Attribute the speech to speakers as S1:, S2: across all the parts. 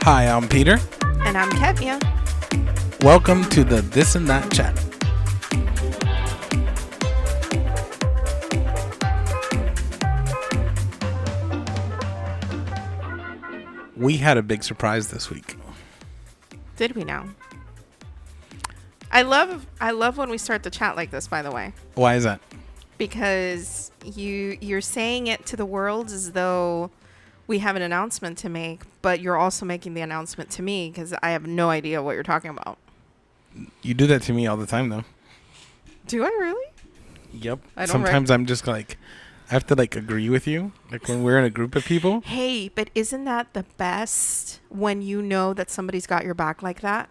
S1: Hi, I'm Peter.
S2: And I'm Kevia.
S1: Welcome to the This and That Chat. We had a big surprise this week.
S2: Did we now? I love when we start the chat like this, by the way.
S1: Why is that?
S2: Because you're saying it to the world as though we have an announcement to make, but you're also making the announcement to me because I have no idea what you're talking about.
S1: You do that to me all the time, though.
S2: Do I really?
S1: Yep. Sometimes I'm just like, I have to like agree with you. Like when we're in a group of people.
S2: Hey, but isn't that the best when you know that somebody's got your back like that?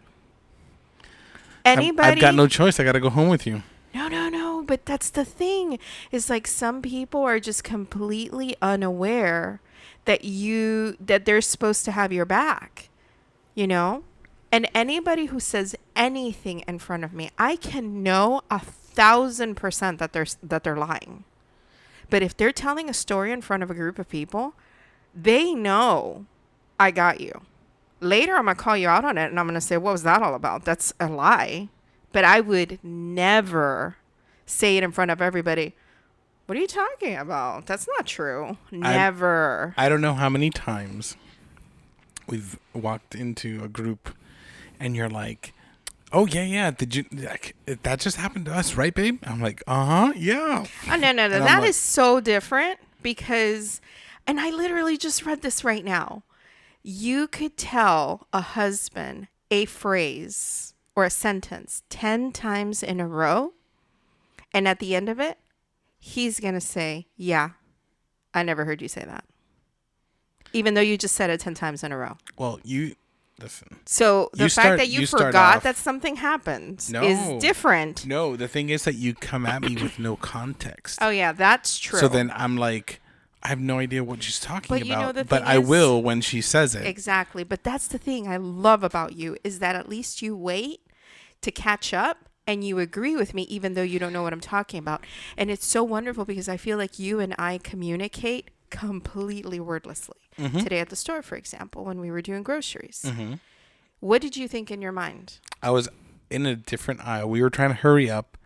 S2: Anybody?
S1: I've got no choice. I got to go home with you.
S2: No. But that's the thing. Is like some people are just completely unaware that they're supposed to have your back, you know? And anybody who says anything in front of me, I can know 1,000% that they're lying. But if they're telling a story in front of a group of people, they know I got you. Later, I'm going to call you out on it, and I'm going to say, what was that all about? That's a lie. But I would never say it in front of everybody. What are you talking about? That's not true. Never.
S1: I don't know how many times we've walked into a group, and you're like, oh, yeah. Did you? That just happened to us, right, babe? I'm like, yeah.
S2: Oh, no. That is so different because, and I literally just read this right now. You could tell a husband a phrase or a sentence 10 times in a row, and at the end of it, he's going to say, yeah, I never heard you say that. Even though you just said it 10 times in a row.
S1: Well, listen.
S2: So the fact that you forgot that something happened is different.
S1: No, the thing is that you come at me with no context.
S2: Oh, yeah, that's true.
S1: So then I'm like, I have no idea what she's talking about.
S2: You know,
S1: but I will when she says it.
S2: Exactly. But that's the thing I love about you is that at least you wait to catch up and you agree with me even though you don't know what I'm talking about. And it's so wonderful because I feel like you and I communicate completely wordlessly. Mm-hmm. Today at the store, for example, when we were doing groceries. Mm-hmm. What did you think in your mind? I was
S1: in a different aisle. We were trying to hurry up,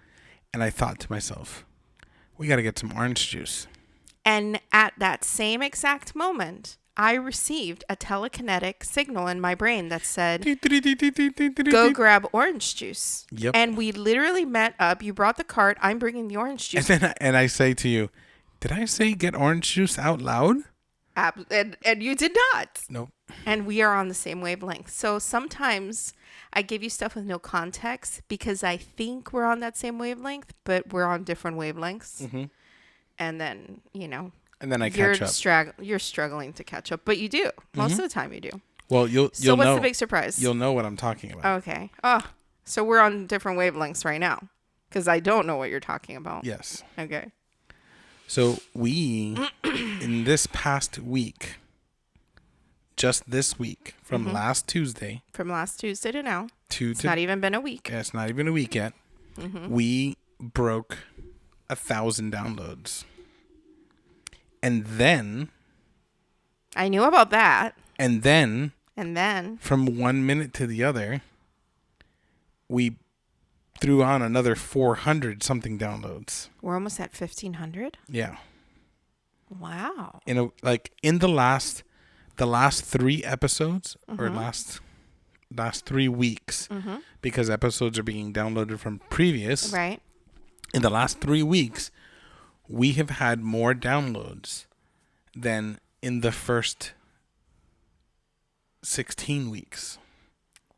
S1: and I thought to myself, we got to get some orange juice.
S2: And at that same exact moment, I received a telekinetic signal in my brain that said, go grab orange juice.
S1: Yep.
S2: And we literally met up. You brought the cart. I'm bringing the orange juice.
S1: And I say to you, did I say get orange juice out loud?
S2: And you did not.
S1: Nope.
S2: And we are on the same wavelength. So sometimes I give you stuff with no context because I think we're on that same wavelength, but we're on different wavelengths. Mm-hmm. And then,
S1: and then I catch up.
S2: You're struggling to catch up, but you do. Most of the time you do.
S1: Well, you'll
S2: So what's
S1: know,
S2: the big surprise?
S1: You'll know what I'm talking about.
S2: Okay. Oh, so we're on different wavelengths right now because I don't know what you're talking about.
S1: Yes.
S2: Okay.
S1: So we, in this past week, just this week, from last Tuesday.
S2: From last Tuesday to now. It's not even been a week.
S1: Yeah, it's not even a week yet. Mm-hmm. We broke 1,000 downloads. And then.
S2: I knew about that.
S1: And then.
S2: From
S1: 1 minute to the other, we threw on another 400 something downloads.
S2: We're almost at 1,500?
S1: Yeah.
S2: Wow.
S1: In the last 3 episodes or last 3 weeks, because episodes are being downloaded from previous.
S2: Right.
S1: In the last 3 weeks, we have had more downloads than in the first 16 weeks.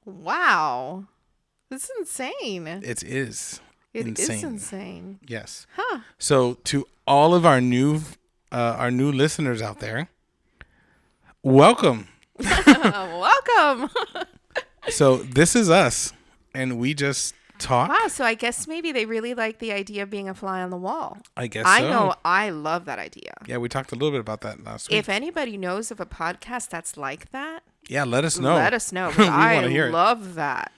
S2: Wow. This is insane.
S1: It is insane. Yes.
S2: Huh.
S1: So to all of our new listeners out there, welcome.
S2: Welcome.
S1: So this is us, and we just talk.
S2: Wow. So I guess maybe they really like the idea of being a fly on the wall.
S1: I guess
S2: I know. I love that idea.
S1: Yeah, we talked a little bit about that last week.
S2: If anybody knows of a podcast that's like that,
S1: yeah, let us know.
S2: Let us know.
S1: I
S2: love that.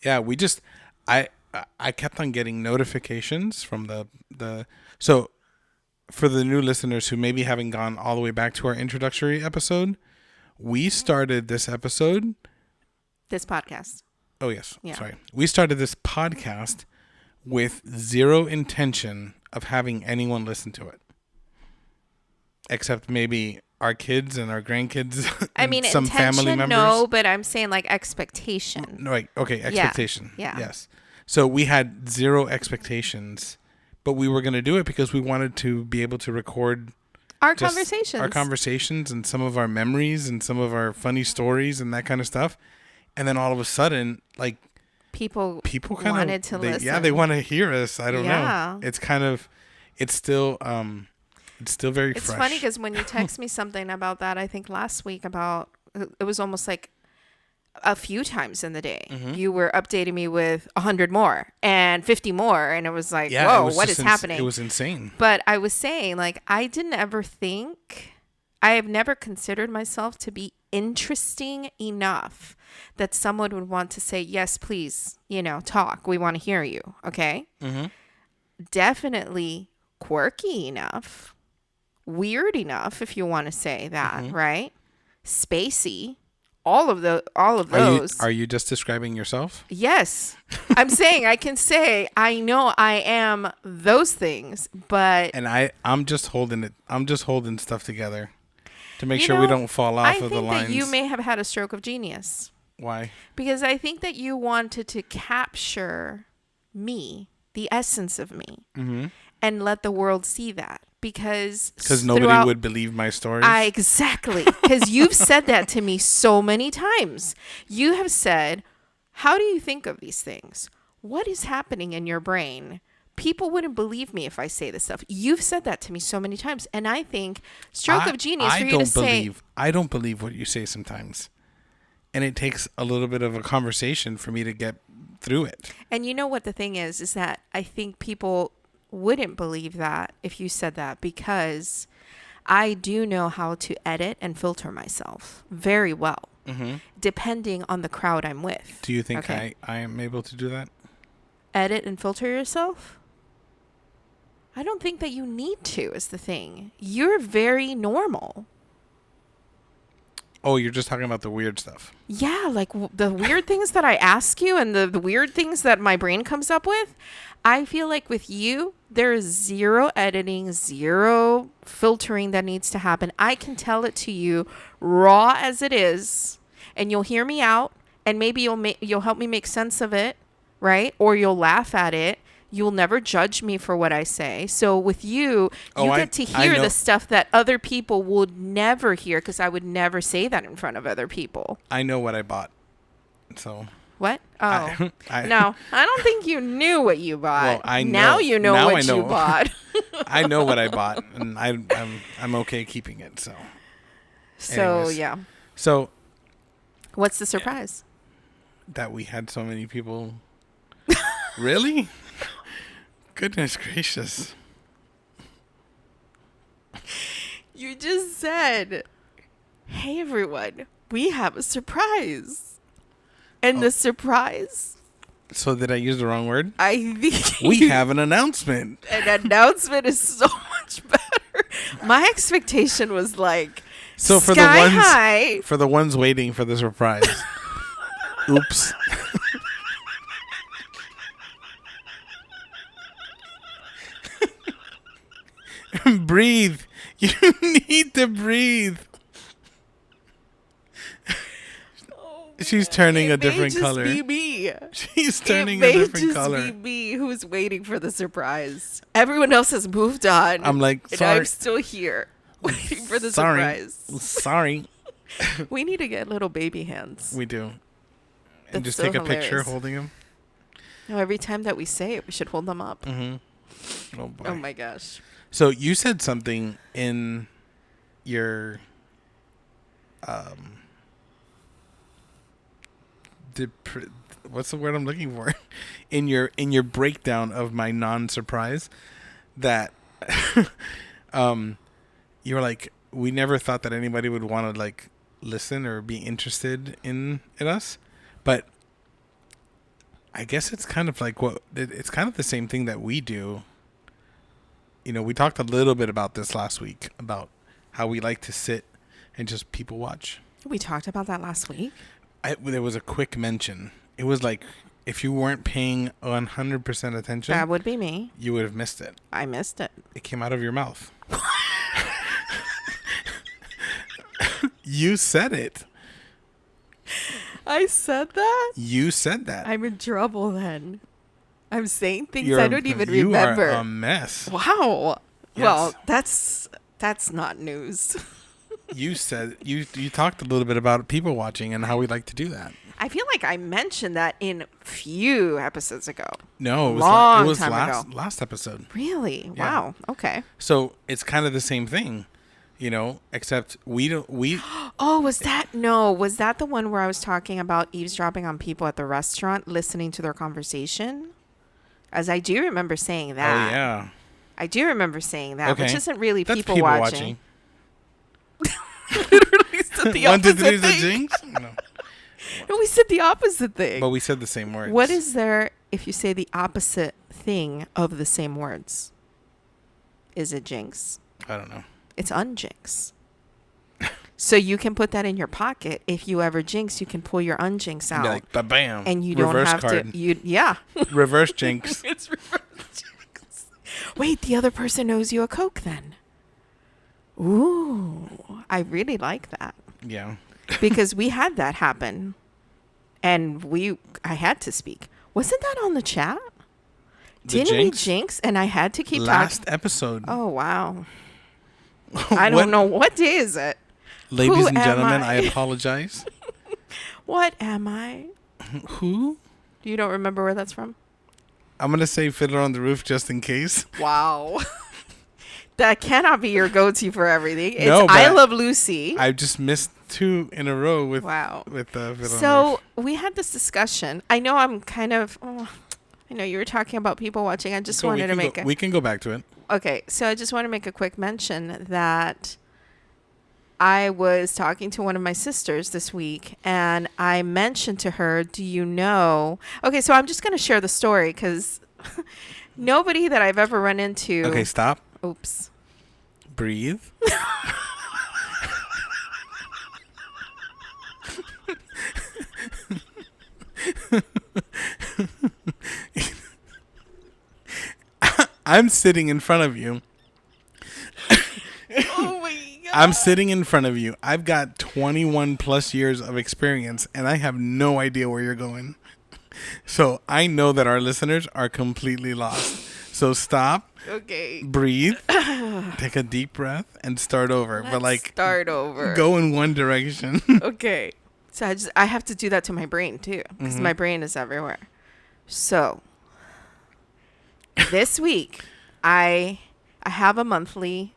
S1: Yeah, we just I kept on getting notifications from the so for the new listeners who maybe haven't gone all the way back to our introductory episode, we started this episode.
S2: This podcast.
S1: Oh, yes.
S2: Yeah.
S1: Sorry. We started this podcast with zero intention of having anyone listen to it. Except maybe our kids and our grandkids.
S2: I mean,
S1: some
S2: intention,
S1: family members.
S2: no, but I'm saying like expectation.
S1: No, right. Okay. Expectation.
S2: Yeah.
S1: Yes. So we had zero expectations, but we were going to do it because we wanted to be able to record
S2: Our
S1: just
S2: conversations.
S1: our conversations and some of our memories and some of our funny stories and that kind of stuff. And then all of a sudden, like,
S2: people
S1: kind
S2: wanted to
S1: of,
S2: listen.
S1: yeah, they want to hear us. I don't
S2: Yeah.
S1: know. It's kind of, it's still very
S2: It's
S1: fresh.
S2: funny because when you text me something about that, I think last week about, it was almost like a few times in the day, you were updating me with 100 more and 50 more. And it was like,
S1: yeah,
S2: whoa,
S1: it was
S2: what
S1: just
S2: is happening?
S1: It was insane.
S2: But I was saying, like, I have never considered myself to be interesting enough that someone would want to say, yes, please, talk. We want to hear you. Okay.
S1: Mm-hmm.
S2: Definitely quirky enough, weird enough, if you want to say that, right? Spacey, all of those.
S1: Are you just describing yourself?
S2: Yes. I'm saying I can say I know I am those things, but
S1: And I'm just holding it. I'm just holding stuff together to make sure we don't fall off of the lines.
S2: I think that you may have had a stroke of genius.
S1: Why?
S2: Because I think that you wanted to capture me, the essence of me, and let the world see that. Because
S1: nobody would believe my stories.
S2: Exactly. Because you've said that to me so many times. You have said, how do you think of these things? What is happening in your brain? People wouldn't believe me if I say this stuff. You've said that to me so many times. And I think stroke of genius for you to say.
S1: I don't believe what you say sometimes. And it takes a little bit of a conversation for me to get through it.
S2: And you know what the thing is that I think people wouldn't believe that if you said that, because I do know how to edit and filter myself very well, depending on the crowd I'm with.
S1: Do you think I am able to do that?
S2: Edit and filter yourself? I don't think that you need to, is the thing. You're very normal.
S1: Oh, you're just talking about the weird stuff.
S2: Yeah, like the weird things that I ask you and the weird things that my brain comes up with. I feel like with you, there is zero editing, zero filtering that needs to happen. I can tell it to you raw as it is, and you'll hear me out, and maybe you'll help me make sense of it, right? Or you'll laugh at it. You'll never judge me for what I say. So with you, get to hear the stuff that other people would never hear, because I would never say that in front of other people.
S1: I know what I bought. So
S2: what? Oh,
S1: no,
S2: I don't think you knew what you bought.
S1: Well, I know.
S2: Now you know
S1: now
S2: what you bought.
S1: I know what I bought, and I'm okay keeping it. So.
S2: Anyways. Yeah.
S1: So.
S2: What's the surprise?
S1: That we had so many people. Really? Goodness gracious.
S2: You just said, hey, everyone, we have a surprise. And the surprise?
S1: So did I use the wrong word?
S2: I think
S1: we have an announcement.
S2: An announcement is so much better. My expectation was like,
S1: so for
S2: sky high.
S1: For the ones waiting for the surprise. Oops. Breathe. You need to breathe. She's turning a different color.
S2: It may just be me.
S1: She's turning a different color.
S2: It may just be me who's waiting for the surprise. Everyone else has moved on.
S1: I'm like, sorry.
S2: And I'm still here waiting for the surprise.
S1: Sorry.
S2: We need to get little baby hands.
S1: We do. And
S2: That's
S1: just
S2: so
S1: take a
S2: hilarious.
S1: picture holding them.
S2: No, every time that we say it, we should hold them up.
S1: Mm-hmm. Oh, boy.
S2: Oh, my gosh.
S1: So you said something in your what's the word I'm looking for? in your breakdown of my non-surprise, that you were like, we never thought that anybody would want to like listen or be interested in us, but I guess it's kind of like it's kind of the same thing that we do. we talked a little bit about this last week about how we like to sit and just people watch.
S2: We talked about that last week.
S1: There was a quick mention. It was like if you weren't paying 100% attention,
S2: That would be me.
S1: you would have missed it.
S2: I missed it.
S1: It came out of your mouth. You said it.
S2: I said that?
S1: You said that.
S2: I'm in trouble then. I'm saying things
S1: You're-
S2: I don't even
S1: you
S2: remember.
S1: are a mess.
S2: Wow.
S1: Yes.
S2: Well, that's not news.
S1: You said you talked a little bit about people watching and how we like to do that.
S2: I feel like I mentioned that in few episodes ago.
S1: No, it was
S2: Long
S1: it was
S2: time
S1: last episode.
S2: Really?
S1: Yeah.
S2: Wow. Okay.
S1: So it's kind of the same thing, except we don't we
S2: Oh, was that the one where I was talking about eavesdropping on people at the restaurant, listening to their conversation? As I do remember saying that.
S1: Oh yeah.
S2: I do remember saying that, which
S1: Okay.
S2: isn't really
S1: That's
S2: people watching.
S1: watching.
S2: We said the
S1: 1, 2, 3
S2: opposite
S1: is a
S2: thing.
S1: jinx? No.
S2: No, we said the opposite thing.
S1: But we said the same words.
S2: What is there if you say the opposite thing of the same words? Is it jinx?
S1: I don't know.
S2: It's unjinx. So you can put that in your pocket. If you ever jinx, you can pull your unjinx out.
S1: Be like, ba-bam.
S2: And you don't
S1: Reverse
S2: have
S1: card.
S2: to. Yeah.
S1: Reverse jinx.
S2: It's reverse jinx. Wait, the other person knows you a Coke then. Ooh, I really like that.
S1: Yeah.
S2: Because we had that happen. And I had to speak. Wasn't that on the chat?
S1: The
S2: Didn't we
S1: jinx?
S2: jinx? And I had to keep
S1: Last
S2: talking.
S1: episode.
S2: Oh, wow. I don't know. What day is it?
S1: Ladies
S2: Who
S1: and
S2: am
S1: gentlemen,
S2: I?
S1: I apologize.
S2: What am I?
S1: Who?
S2: You don't remember where that's from?
S1: I'm going to say Fiddler on the Roof just in case.
S2: Wow. That cannot be your go-to for everything. It's
S1: No, but
S2: I Love Lucy.
S1: I've just missed 2 in a row with
S2: Wow.
S1: Fiddler on the
S2: So
S1: Roof.
S2: we had this discussion. I know I'm kind of... I know you were talking about people watching. I just wanted to make
S1: we can go back to it.
S2: Okay, so I just want to make a quick mention that I was talking to one of my sisters this week, and I mentioned to her, do you know... Okay, so I'm just going to share the story, because nobody that I've ever run into...
S1: Okay, stop.
S2: Oops.
S1: Breathe. I'm sitting in front of you.
S2: Oh my God.
S1: I'm sitting in front of you. I've got 21 plus years of experience, and I have no idea where you're going. So I know that our listeners are completely lost. So stop,
S2: Okay.
S1: breathe, take a deep breath, and start over. But like,
S2: Start over.
S1: go in one direction.
S2: Okay. So I have to do that to my brain too, because my brain is everywhere. So this week I have a monthly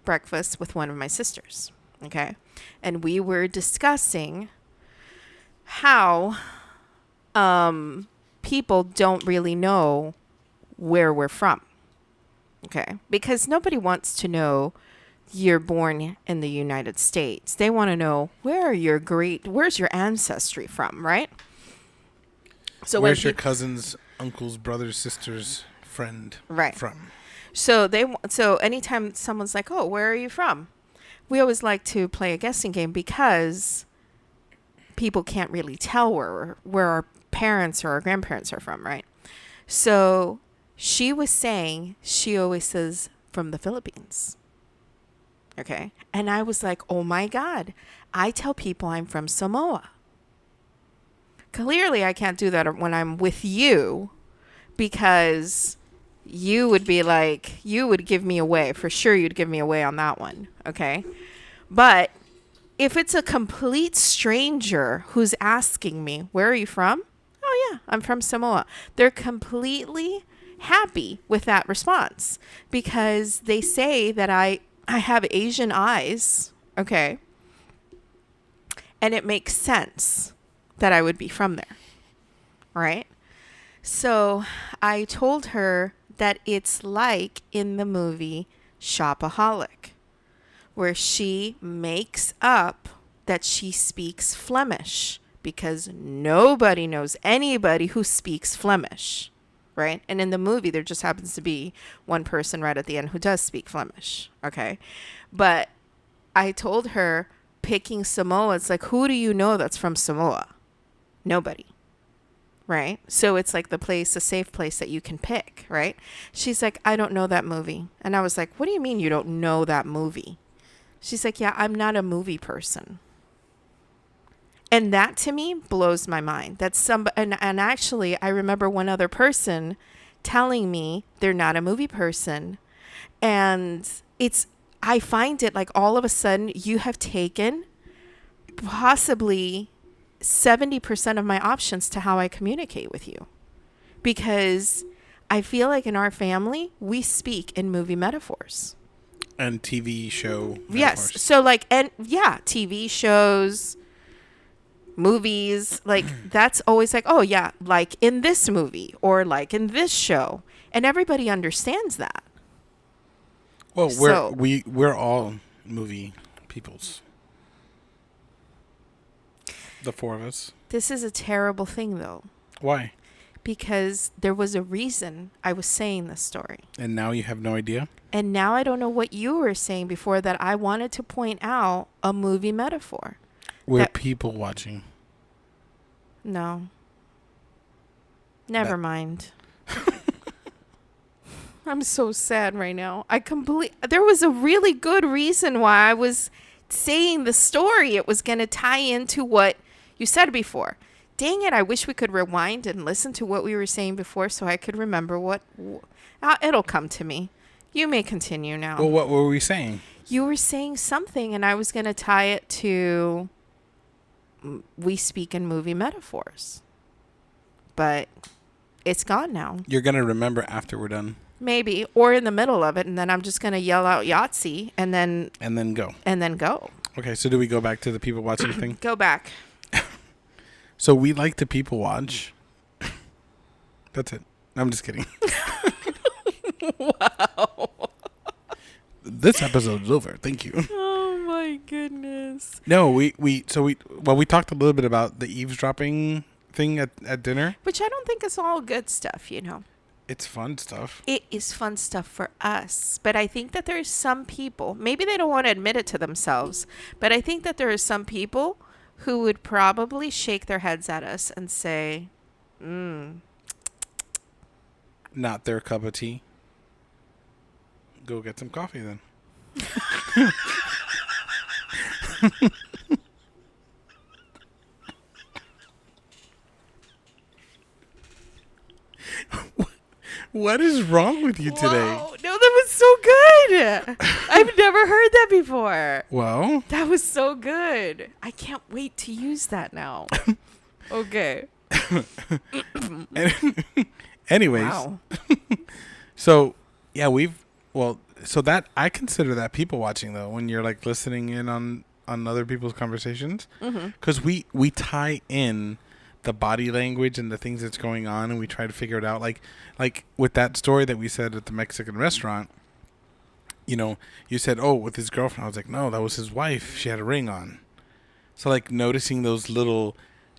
S2: breakfast with one of my sisters. Okay. And we were discussing how people don't really know where we're from. Okay. Because nobody wants to know you're born in the United States. They want to know where's your ancestry from, right? So
S1: Where's your cousin's, uncle's, brother's, sister's friend
S2: Right.
S1: from?
S2: So anytime someone's like, "Oh, where are you from?" We always like to play a guessing game because people can't really tell where our parents or our grandparents are from, right? So she was saying she always says from the Philippines. Okay. And I was like, oh my God, I tell people I'm from Samoa. Clearly, I can't do that when I'm with you because you would be like, you would give me away. For sure, you'd give me away on that one. Okay. But if it's a complete stranger who's asking me, where are you from? Oh, yeah, I'm from Samoa. They're completely happy with that response because they say that I have Asian eyes, okay? And it makes sense that I would be from there, right? So I told her that it's like in the movie Shopaholic, where she makes up that she speaks Flemish because nobody knows anybody who speaks Flemish, right? And in the movie, there just happens to be one person right at the end who does speak Flemish, okay? But I told her, picking Samoa, it's like, who do you know that's from Samoa? Nobody, right? So it's like a safe place that you can pick, right? She's like, I don't know that movie. And I was like, what do you mean you don't know that movie? She's like, yeah, I'm not a movie person. And that to me blows my mind. That's and actually I remember one other person telling me they're not a movie person. And I find it like all of a sudden you have taken possibly 70% of my options to how I communicate with you. Because I feel like in our family, we speak in movie metaphors.
S1: And TV show metaphors.
S2: Yes. So like, and yeah, TV shows, movies, like that's always like, oh yeah, like in this movie or like in this show, and everybody understands that.
S1: Well, we're all movie peoples. The four of us.
S2: This is a terrible thing though.
S1: Why?
S2: Because there was a reason I was saying this story.
S1: And now you have no idea?
S2: And now I don't know what you were saying before, that I wanted to point out a movie metaphor.
S1: We're people watching.
S2: No. Never mind. I'm so sad right now. There was a really good reason why I was saying the story. It was going to tie into what you said before. Dang it, I wish we could rewind and listen to what we were saying before so I could remember what... it'll come to me. You may continue now.
S1: Well, what were we saying?
S2: You were saying something, and I was going to tie it to... we speak in movie metaphors. But it's gone now.
S1: You're going to remember after we're done.
S2: Maybe. Or in the middle of it, and then I'm just going to yell out Yahtzee, and then...
S1: And then go.
S2: And then go.
S1: Okay, so do we go back to the people watching thing?
S2: Go back.
S1: So we like to people watch. That's it. I'm just kidding.
S2: Wow.
S1: This episode's over. Thank you.
S2: Oh my goodness.
S1: No, we talked a little bit about the eavesdropping thing at dinner.
S2: Which I don't think is all good stuff, you know.
S1: It's fun stuff.
S2: It is fun stuff for us. But I think that there's some people, maybe they don't want to admit it to themselves, but I think that there are some people who would probably shake their heads at us and say,
S1: not their cup of tea. Go get some coffee then. What is wrong with you today?
S2: Whoa, no, that was so good. I've never heard that before.
S1: Well,
S2: that was so good. I can't wait to use that now. Okay.
S1: Anyways.
S2: Wow.
S1: So, yeah, so that I consider that people watching though, when you're like listening in on other people's conversations, because we tie in the body language and the things that's going on, and we try to figure it out. Like with that story that we said at the Mexican restaurant, you know, you said, oh, with his girlfriend. I was like, no, that was his wife. She had a ring on. So like noticing those little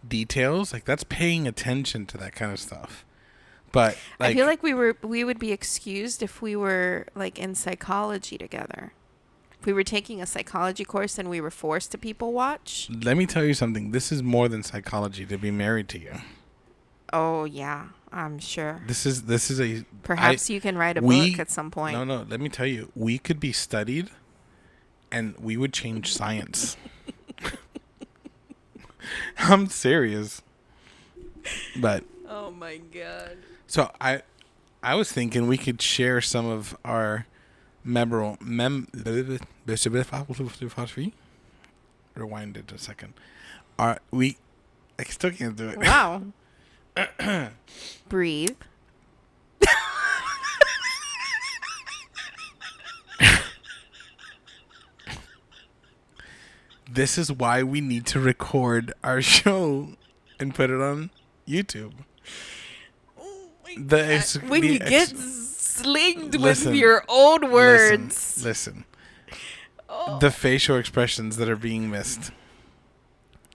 S1: details, like that's paying attention to that kind of stuff. But like,
S2: I feel like we would be excused if we were like in psychology together. If we were taking a psychology course and we were forced to people watch.
S1: Let me tell you something. This is more than psychology to be married to you.
S2: Oh yeah, I'm sure.
S1: This is a
S2: perhaps you can write a book at some point.
S1: No. Let me tell you, we could be studied, and we would change science. I'm serious. But
S2: oh my god.
S1: So I was thinking we could share some of our memorable rewind it a second. I still can't do it.
S2: Wow. Breathe.
S1: This is why we need to record our show and put it on YouTube.
S2: When you get slinged with your own words.
S1: Listen. Oh. The facial expressions that are being missed.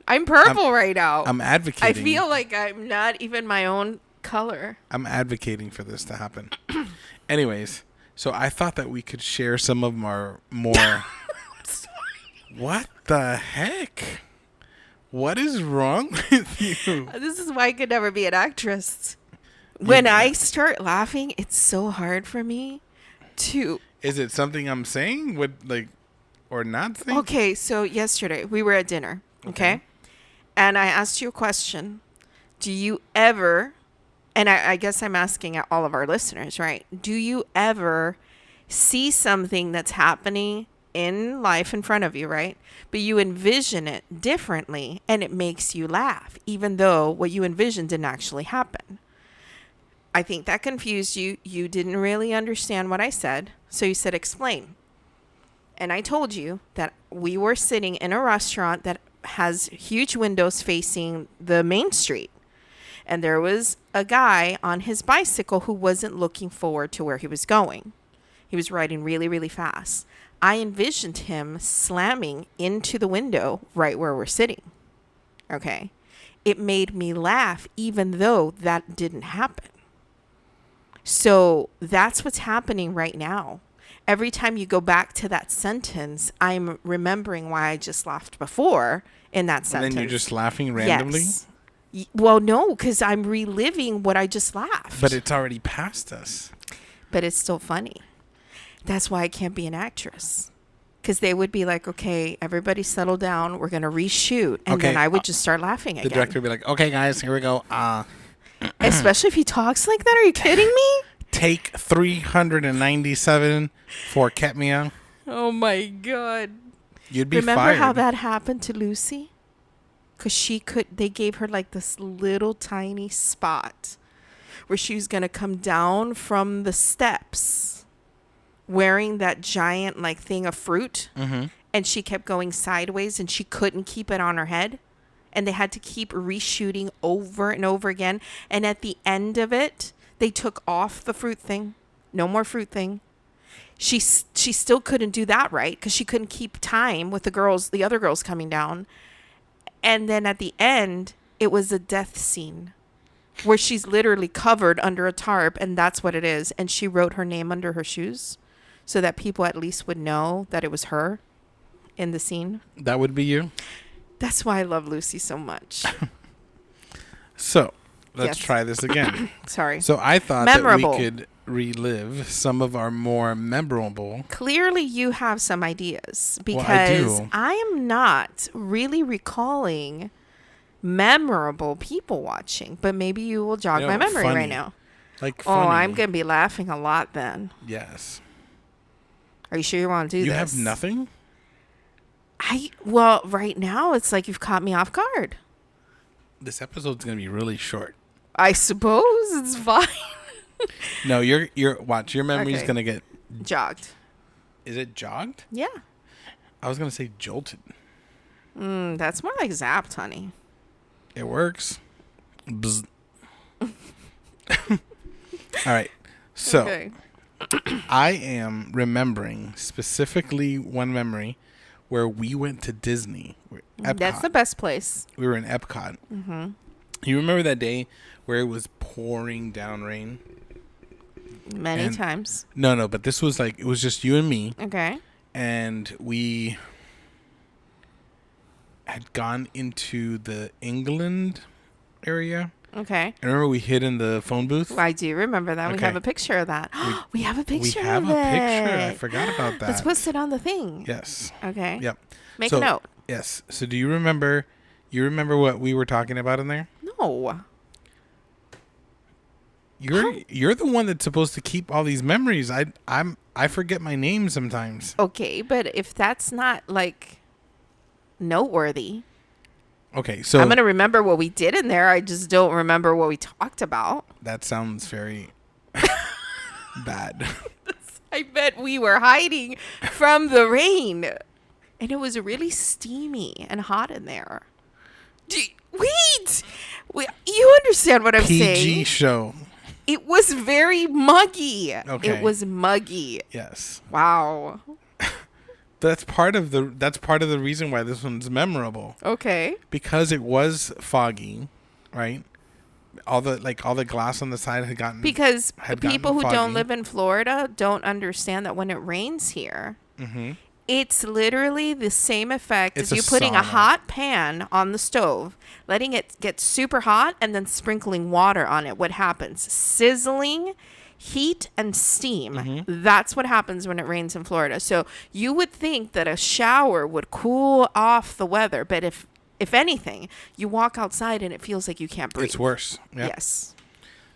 S2: I'm purple right now.
S1: I'm advocating.
S2: I feel like I'm not even my own color?
S1: I'm advocating for this to happen. Anyways, so I thought that we could share some of our more. What the heck? What is wrong with you?
S2: This is why I could never be an actress. When I start laughing, it's so hard for me to.
S1: Is it something I'm saying? Or not saying?
S2: Okay, so yesterday we were at dinner, okay? And I asked you a question. Do you ever, and I guess I'm asking all of our listeners, right? Do you ever see something that's happening in life in front of you, right? But you envision it differently and it makes you laugh, even though what you envisioned didn't actually happen? I think that confused you. You didn't really understand what I said. So you said, explain. And I told you that we were sitting in a restaurant that has huge windows facing the main street. And there was a guy on his bicycle who wasn't looking forward to where he was going. He was riding really, really fast. I envisioned him slamming into the window right where we're sitting. Okay. It made me laugh even though that didn't happen. So that's what's happening right now. Every time you go back to that sentence, I'm remembering why I just laughed before in that sentence.
S1: And then you're just laughing randomly?
S2: Yes. Well, no, because I'm reliving what I just laughed.
S1: But it's already past us.
S2: But it's still funny. That's why I can't be an actress. Because they would be like, okay, everybody settle down. We're going to reshoot. And then I would just start laughing again.
S1: The director would be like, okay, guys, here we go.
S2: Especially if he talks like that. Are you kidding me?
S1: Take 397 for Ketmia.
S2: Oh, my God.
S1: You'd be
S2: Remember
S1: fired.
S2: how that happened to Lucy? Because they gave her like this little tiny spot where she was going to come down from the steps wearing that giant like thing of fruit.
S1: Mm-hmm.
S2: And she kept going sideways and she couldn't keep it on her head. And they had to keep reshooting over and over again. And at the end of it, they took off the fruit thing. No more fruit thing. She still couldn't do that right because she couldn't keep time with the other girls coming down. And then at the end, it was a death scene where she's literally covered under a tarp, and that's what it is. And she wrote her name under her shoes so that people at least would know that it was her in the scene.
S1: That would be you?
S2: That's why I love Lucy so much.
S1: So, let's try this again.
S2: Sorry.
S1: So, I thought
S2: Memorable.
S1: that we could relive some of our more memorable.
S2: Clearly, you have some ideas because
S1: Well, I do.
S2: I am not really recalling memorable people watching, but maybe you will jog my memory
S1: funny.
S2: right now.
S1: Like
S2: Oh,
S1: funny.
S2: I'm going to be laughing a lot then.
S1: Yes.
S2: Are you sure you want to do
S1: You
S2: this?
S1: have nothing?
S2: Well, right now, it's like you've caught me off guard.
S1: This episode's going to be really short.
S2: I suppose it's fine.
S1: No, watch. Your memory's
S2: Okay.
S1: going to get.
S2: Jogged.
S1: Is it jogged?
S2: Yeah.
S1: I was going to say jolted.
S2: That's more like zapped, honey.
S1: It works. Bzz. All right. So,
S2: Okay.
S1: I am remembering specifically one memory where we went to Disney. Epcot.
S2: That's the best place.
S1: We were in Epcot. Mm-hmm. You remember that day where it was pouring down rain?
S2: Many times.
S1: No, but this was like, it was just you and me.
S2: Okay.
S1: And we had gone into the England area.
S2: Okay.
S1: I remember we hid in the phone booth.
S2: Well, I do remember that. We
S1: Okay.
S2: have a picture of that. We have a picture
S1: We have
S2: of
S1: a
S2: it.
S1: picture. I forgot about that.
S2: Let's post it on the thing.
S1: Yes.
S2: Okay.
S1: Yep.
S2: Make
S1: So,
S2: a note.
S1: Yes. So do you remember what we were talking about in there?
S2: No.
S1: You're the one that's supposed to keep all these memories. I forget my name sometimes.
S2: Okay, but if that's not like noteworthy,
S1: Okay, so
S2: I'm going to remember what we did in there. I just don't remember what we talked about.
S1: that sounds very bad.
S2: I bet we were hiding from the rain. And it was really steamy and hot in there. Wait! You understand what I'm
S1: PG
S2: saying?
S1: show.
S2: It was very muggy.
S1: Okay.
S2: It was muggy.
S1: Yes.
S2: Wow.
S1: That's part of the reason why this one's memorable.
S2: Okay.
S1: Because it was foggy, right? all the glass on the side had gotten
S2: Because
S1: had
S2: people
S1: gotten
S2: who don't
S1: foggy.
S2: live in Florida don't understand that when it rains here,
S1: Mm-hmm.
S2: it's literally the same effect
S1: It's
S2: as
S1: a
S2: you putting a
S1: sauna.
S2: hot pan on the stove, letting it get super hot, and then sprinkling water on it. What happens? Sizzling, heat, and steam.
S1: Mm-hmm.
S2: That's what happens when it rains in Florida. So you would think that a shower would cool off the weather, but if anything, you walk outside and it feels like you can't breathe.
S1: It's worse. Yep.
S2: Yes.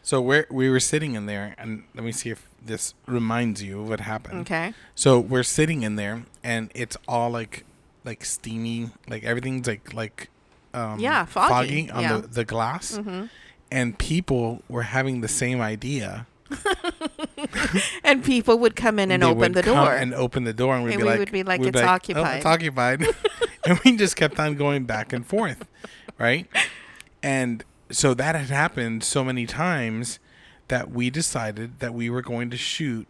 S1: So we were sitting in there, and let me see if this reminds you of what happened.
S2: Okay.
S1: So we're sitting in there, and it's all like steamy, like everything's like
S2: Yeah, foggy.
S1: on
S2: Yeah.
S1: the glass,
S2: Mm-hmm.
S1: and people were having the same idea.
S2: And people would come in and
S1: They
S2: open
S1: would
S2: the
S1: come
S2: door.
S1: and open the door, and we'd
S2: And
S1: be
S2: we
S1: like,
S2: would be like,
S1: we'd
S2: "It's
S1: "Oh,
S2: occupied."
S1: it's occupied," and we just kept on going back and forth, right? And so that had happened so many times that we decided that we were going to shoot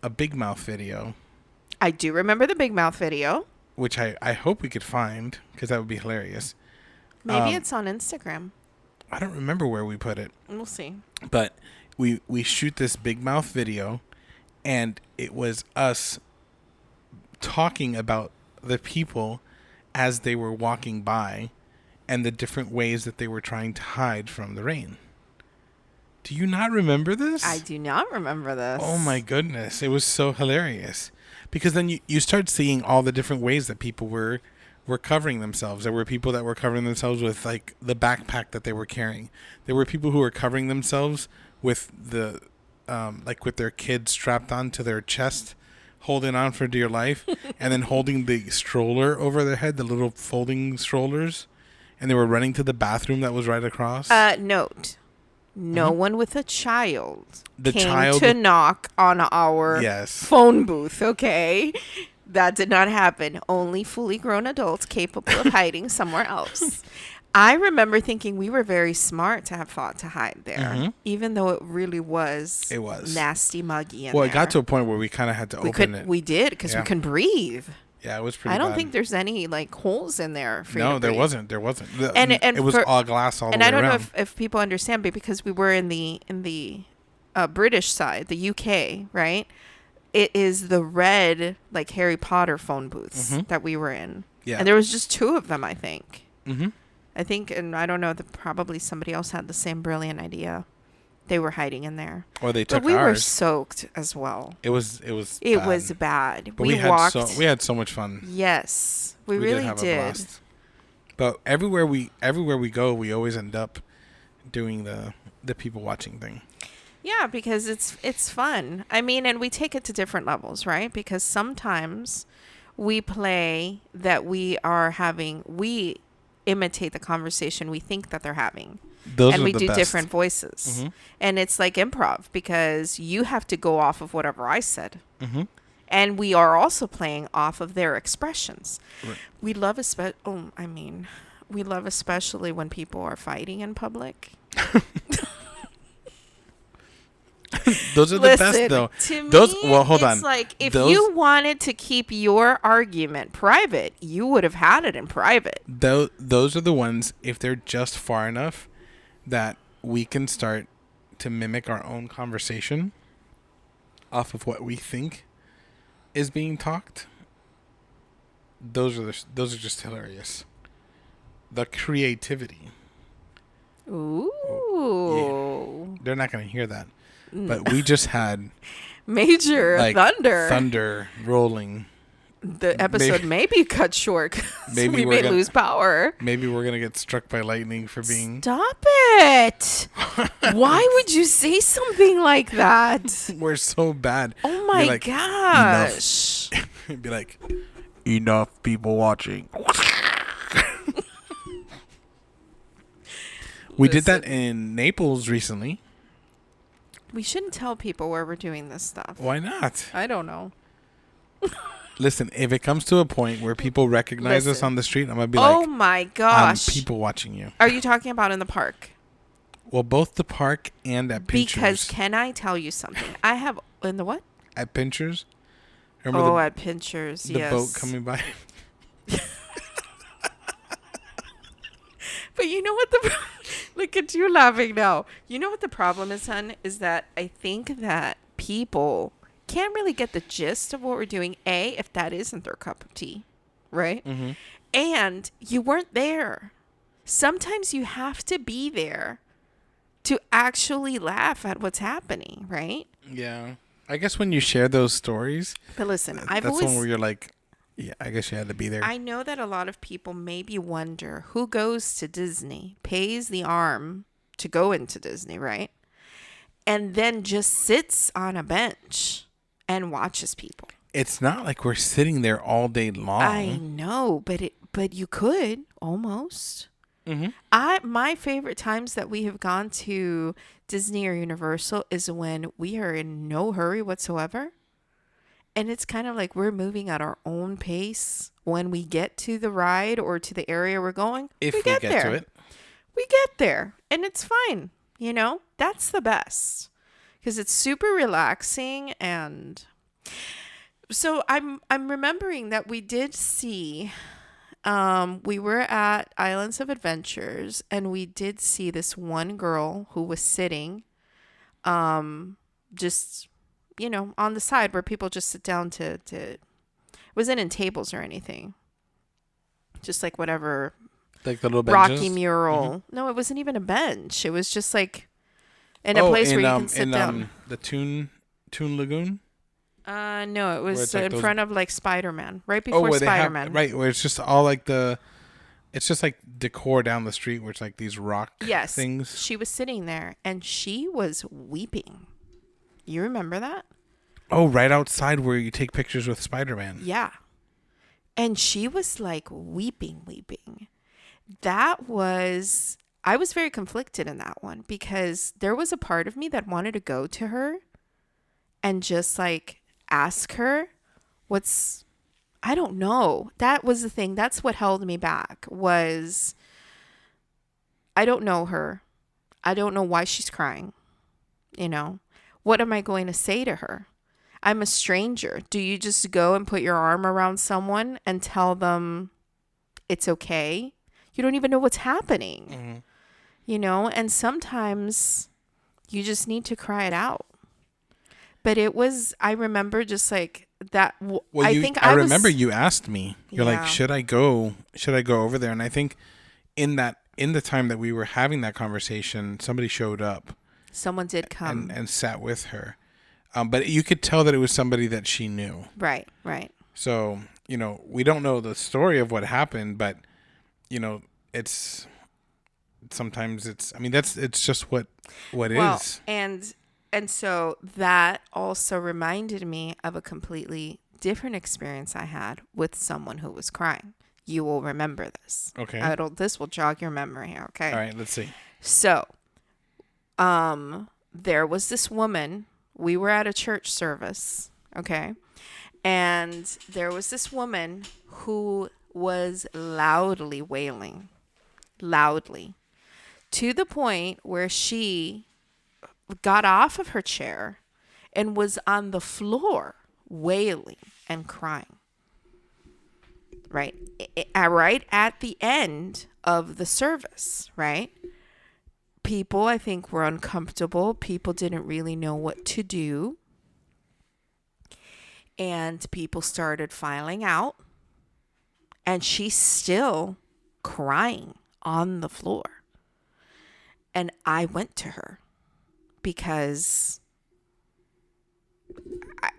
S1: a Big Mouth video,
S2: I do remember the Big Mouth video.
S1: which I hope we could find because that would be hilarious.
S2: Maybe it's on Instagram.
S1: I don't remember where we put it,
S2: We'll see.
S1: but we shoot this Big Mouth video, and it was us talking about the people as they were walking by and the different ways that they were trying to hide from the rain. Do you not remember this?
S2: I do not remember this.
S1: Oh my goodness. It was so hilarious. Because then you start seeing all the different ways that people were covering themselves. There were people that were covering themselves with like the backpack that they were carrying. There were people who were covering themselves with the like with their kids strapped onto their chest, holding on for dear life, and then holding the stroller over their head, the little folding strollers, and they were running to the bathroom that was right across.
S2: Note. No one with a child
S1: The
S2: came
S1: child-
S2: to knock on our
S1: Yes.
S2: phone booth, okay? That did not happen. Only fully grown adults capable of hiding somewhere else. I remember thinking we were very smart to have thought to hide there,
S1: Mhm.
S2: even though it really was,
S1: It was.
S2: nasty, muggy in
S1: Well,
S2: there.
S1: it got to a point where we kind of had to
S2: we
S1: open
S2: could,
S1: it.
S2: we did, because
S1: Yeah.
S2: we couldn't breathe.
S1: Yeah, it was pretty
S2: I don't
S1: bad.
S2: think there's any like holes in there for you
S1: No,
S2: to
S1: there
S2: breathe.
S1: wasn't. There wasn't.
S2: And
S1: It was
S2: for-
S1: all glass all
S2: And
S1: the way
S2: I don't know
S1: around.
S2: if people understand, but because we were in the British side, the UK, right? It is the red like Harry Potter phone booths
S1: Mhm.
S2: that we were in,
S1: Yeah.
S2: and there was just two of them, I think.
S1: Mm-hmm.
S2: I think, and I don't know, that probably somebody else had the same brilliant idea. They were hiding in there,
S1: Or they
S2: but
S1: took
S2: we were
S1: ours.
S2: soaked as well.
S1: It was.
S2: It
S1: bad.
S2: was bad.
S1: But
S2: we
S1: had
S2: walked.
S1: we had so much fun.
S2: Yes, we
S1: did
S2: really
S1: have a
S2: did.
S1: blast. But everywhere we go, we always end up doing the people watching thing.
S2: Yeah, because it's fun. I mean, and we take it to different levels, right? Because sometimes we play that we imitate the conversation we think that they're having.
S1: Those
S2: And
S1: are
S2: we
S1: the
S2: do
S1: best.
S2: different voices.
S1: Mhm.
S2: And it's like improv because you have to go off of whatever I said.
S1: Mm-hmm.
S2: And we are also playing off of their expressions.
S1: Right.
S2: We love we love especially when people are fighting in public.
S1: Those are the best,
S2: Listen,
S1: though.
S2: to
S1: Those-
S2: me,
S1: well, hold
S2: it's
S1: on.
S2: like if
S1: Those-
S2: you wanted to keep your argument private, you would have had it in private.
S1: Those are the ones, if they're just far enough that we can start to mimic our own conversation off of what we think is being talked. Those are just hilarious. The creativity.
S2: Ooh.
S1: They're not going to hear that. But we just had
S2: Major
S1: like
S2: thunder.
S1: rolling.
S2: The episode may be cut short 'cause
S1: Maybe
S2: we
S1: we're
S2: may
S1: gonna-
S2: lose power.
S1: Maybe we're going to get struck by lightning for being...
S2: Stop it. Why would you say something like that?
S1: We're so bad.
S2: Oh
S1: Be
S2: my
S1: like,
S2: gosh.
S1: It'd be like, enough people watching. We did that in Naples recently.
S2: We shouldn't tell people where we're doing this stuff.
S1: Why not?
S2: I don't know.
S1: Listen, if it comes to a point where people recognize us
S2: Listen.
S1: on the street, I'm going to be
S2: Oh
S1: like,
S2: my
S1: I'm
S2: gosh.
S1: people watching you.
S2: Are you talking about in the park?
S1: Well, both the park and at Pinchers.
S2: Because can I tell you something? I have in the what?
S1: At Pinchers. Remember
S2: At Pinchers,
S1: the
S2: yes.
S1: boat coming by?
S2: But you know what the Look at you laughing now. You know what the problem is, hun? Is that I think that people can't really get the gist of what we're doing. A, if that isn't their cup of tea, right?
S1: Mm-hmm.
S2: And you weren't there. Sometimes you have to be there to actually laugh at what's happening, right?
S1: Yeah. I guess when you share those stories,
S2: But listen, I've
S1: that's
S2: always
S1: one where you're like, yeah, I guess you had to be there.
S2: I know that a lot of people maybe wonder who goes to Disney, pays the arm to go into Disney, right? And then just sits on a bench and watches people.
S1: It's not like we're sitting there all day long.
S2: I know, but you could almost.
S1: Mm-hmm.
S2: My favorite times that we have gone to Disney or Universal is when we are in no hurry whatsoever. And it's kind of like we're moving at our own pace when we get to the ride or to the area we're going.
S1: If we get
S2: there.
S1: to it.
S2: We get there and it's fine. You know, that's the best because it's super relaxing. And so I'm remembering that we did see, we were at Islands of Adventures and we did see this one girl who was sitting, just, you know, on the side where people just sit down to it wasn't in tables or anything. Just like whatever
S1: Like the little benches?
S2: Rocky mural.
S1: Mm-hmm.
S2: No, it wasn't even a bench. It was just like in a place where you can sit down.
S1: The Toon Lagoon?
S2: No, it
S1: Where
S2: was
S1: it's like
S2: in
S1: those-
S2: front of like Spider-Man, right before
S1: where they have,
S2: Spider-Man.
S1: right, where it's just all like it's just like decor down the street where it's like these rock
S2: Yes,
S1: things.
S2: she was sitting there and she was weeping. You remember that?
S1: Oh, right outside where you take pictures with Spider-Man.
S2: Yeah. And she was like weeping. I was very conflicted in that one because there was a part of me that wanted to go to her and just like ask her I don't know. That was the thing. That's what held me back was I don't know her. I don't know why she's crying. You know, what am I going to say to her? I'm a stranger. Do you just go and put your arm around someone and tell them it's okay? You don't even know what's happening,
S1: Mm-hmm.
S2: you know? And sometimes you just need to cry it out. But I remember just like that.
S1: I remember you asked me, you're
S2: Yeah.
S1: like, should I go over there? And I think in the time that we were having that conversation, somebody showed up
S2: Someone did come.
S1: and sat with her. But you could tell that it was somebody that she knew.
S2: Right.
S1: So, you know, we don't know the story of what happened, but, you know, it's just what is.
S2: And so that also reminded me of a completely different experience I had with someone who was crying. You will remember this.
S1: Okay.
S2: This will jog your memory, okay?
S1: All right, let's see.
S2: So, there was this woman. We were at a church service, okay? And there was this woman who was loudly wailing, to the point where she got off of her chair and was on the floor wailing and crying. Right? Right at the end of the service, right? People, I think, were uncomfortable. People didn't really know what to do. And people started filing out. And she's still crying on the floor. And I went to her because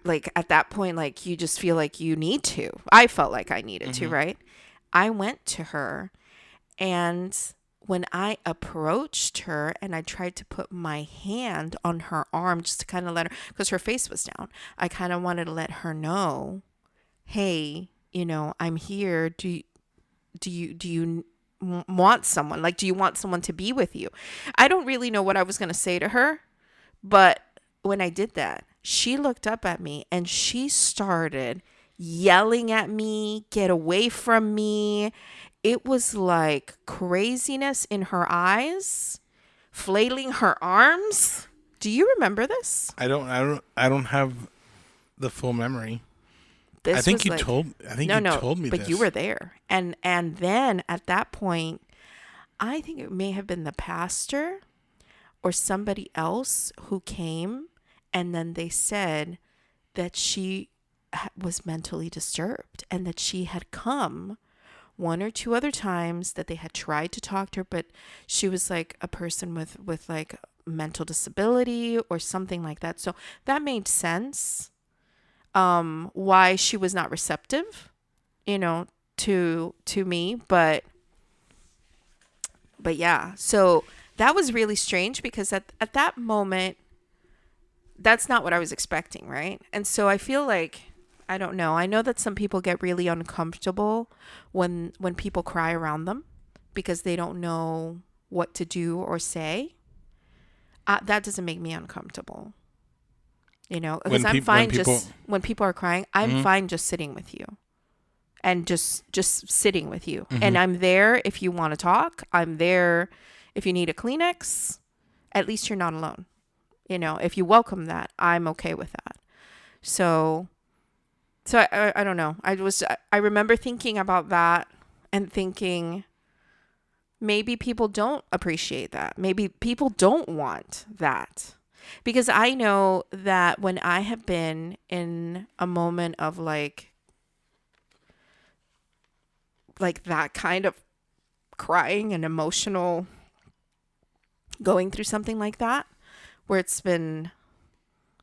S2: like at that point, like you just feel like you need to. I felt like I needed to, right? I went to her, and when I approached her and I tried to put my hand on her arm just to kind of let her, because her face was down, I kind of wanted to let her know, hey, you know, I'm here. Do you want someone? Like, do you want someone to be with you? I don't really know what I was going to say to her, but when I did that, she looked up at me and she started yelling at me, get away from me. It was like craziness in her eyes, flailing her arms. Do you remember this?
S1: I don't have the full memory.
S2: This
S1: I think
S2: was
S1: you
S2: like,
S1: told. I think you told me
S2: but
S1: this.
S2: you were there, and then at that point, I think it may have been the pastor or somebody else who came, and then they said that she was mentally disturbed and that she had come one or two other times, that they had tried to talk to her, but she was like a person with like mental disability or something like that. So that made sense, why she was not receptive, to me. But yeah, so that was really strange, because at that moment, that's not what I was expecting, right? And so I feel like, I don't know. I know that some people get really uncomfortable when people cry around them because they don't know what to do or say. That doesn't make me uncomfortable, because I'm fine when people are crying. I'm fine just sitting with you, and just sitting with you. And I'm there if you want to talk. I'm there if you need a Kleenex. At least you're not alone. If you welcome that, I'm okay with that. So I don't know. I remember thinking about that and thinking, maybe people don't appreciate that. Maybe people don't want that. Because I know that when I have been in a moment of like that kind of crying and emotional, going through something like that, where it's been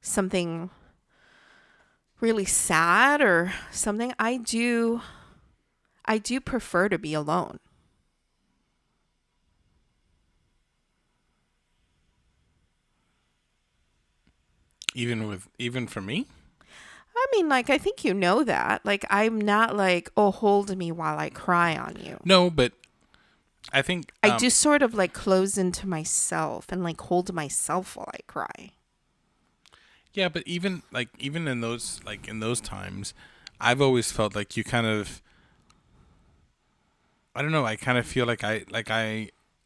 S2: something really sad or something, I do prefer to be alone.
S1: Even for me?
S2: I mean, like, I think that. Like, I'm not like, oh, hold me while I cry on you.
S1: No, but I think
S2: I do sort of like close into myself and like hold myself while I cry.
S1: Yeah, but even in those times, I've always felt like you kind of, I don't know, I kind of feel like I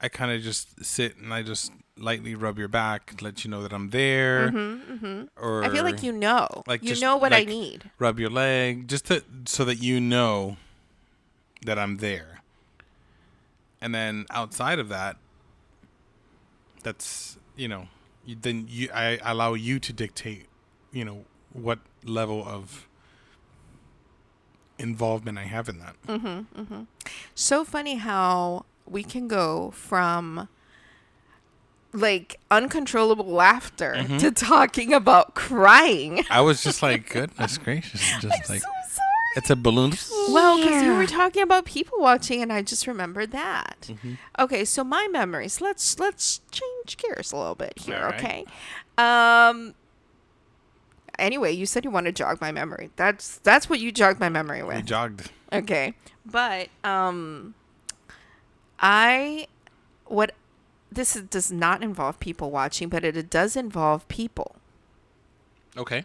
S1: kind of just sit and I just lightly rub your back, let you know that I'm there. Or
S2: I feel like
S1: like
S2: you know what I need.
S1: Rub your leg, just so that you know that I'm there. And then outside of that, that's I allow you to dictate, what level of involvement I have in that.
S2: So funny how we can go from like uncontrollable laughter to talking about crying.
S1: I was just like, goodness gracious, just
S2: I'm
S1: like
S2: so sorry.
S1: it's a balloon.
S2: Well, because you were talking about people watching, and I just remembered that. Okay, so my memories. Let's change gears a little bit here,
S1: All right.
S2: okay? Anyway, you said you want to jog my memory. That's what you jogged my memory with.
S1: We jogged.
S2: Okay, but this does not involve people watching, but it does involve people.
S1: Okay.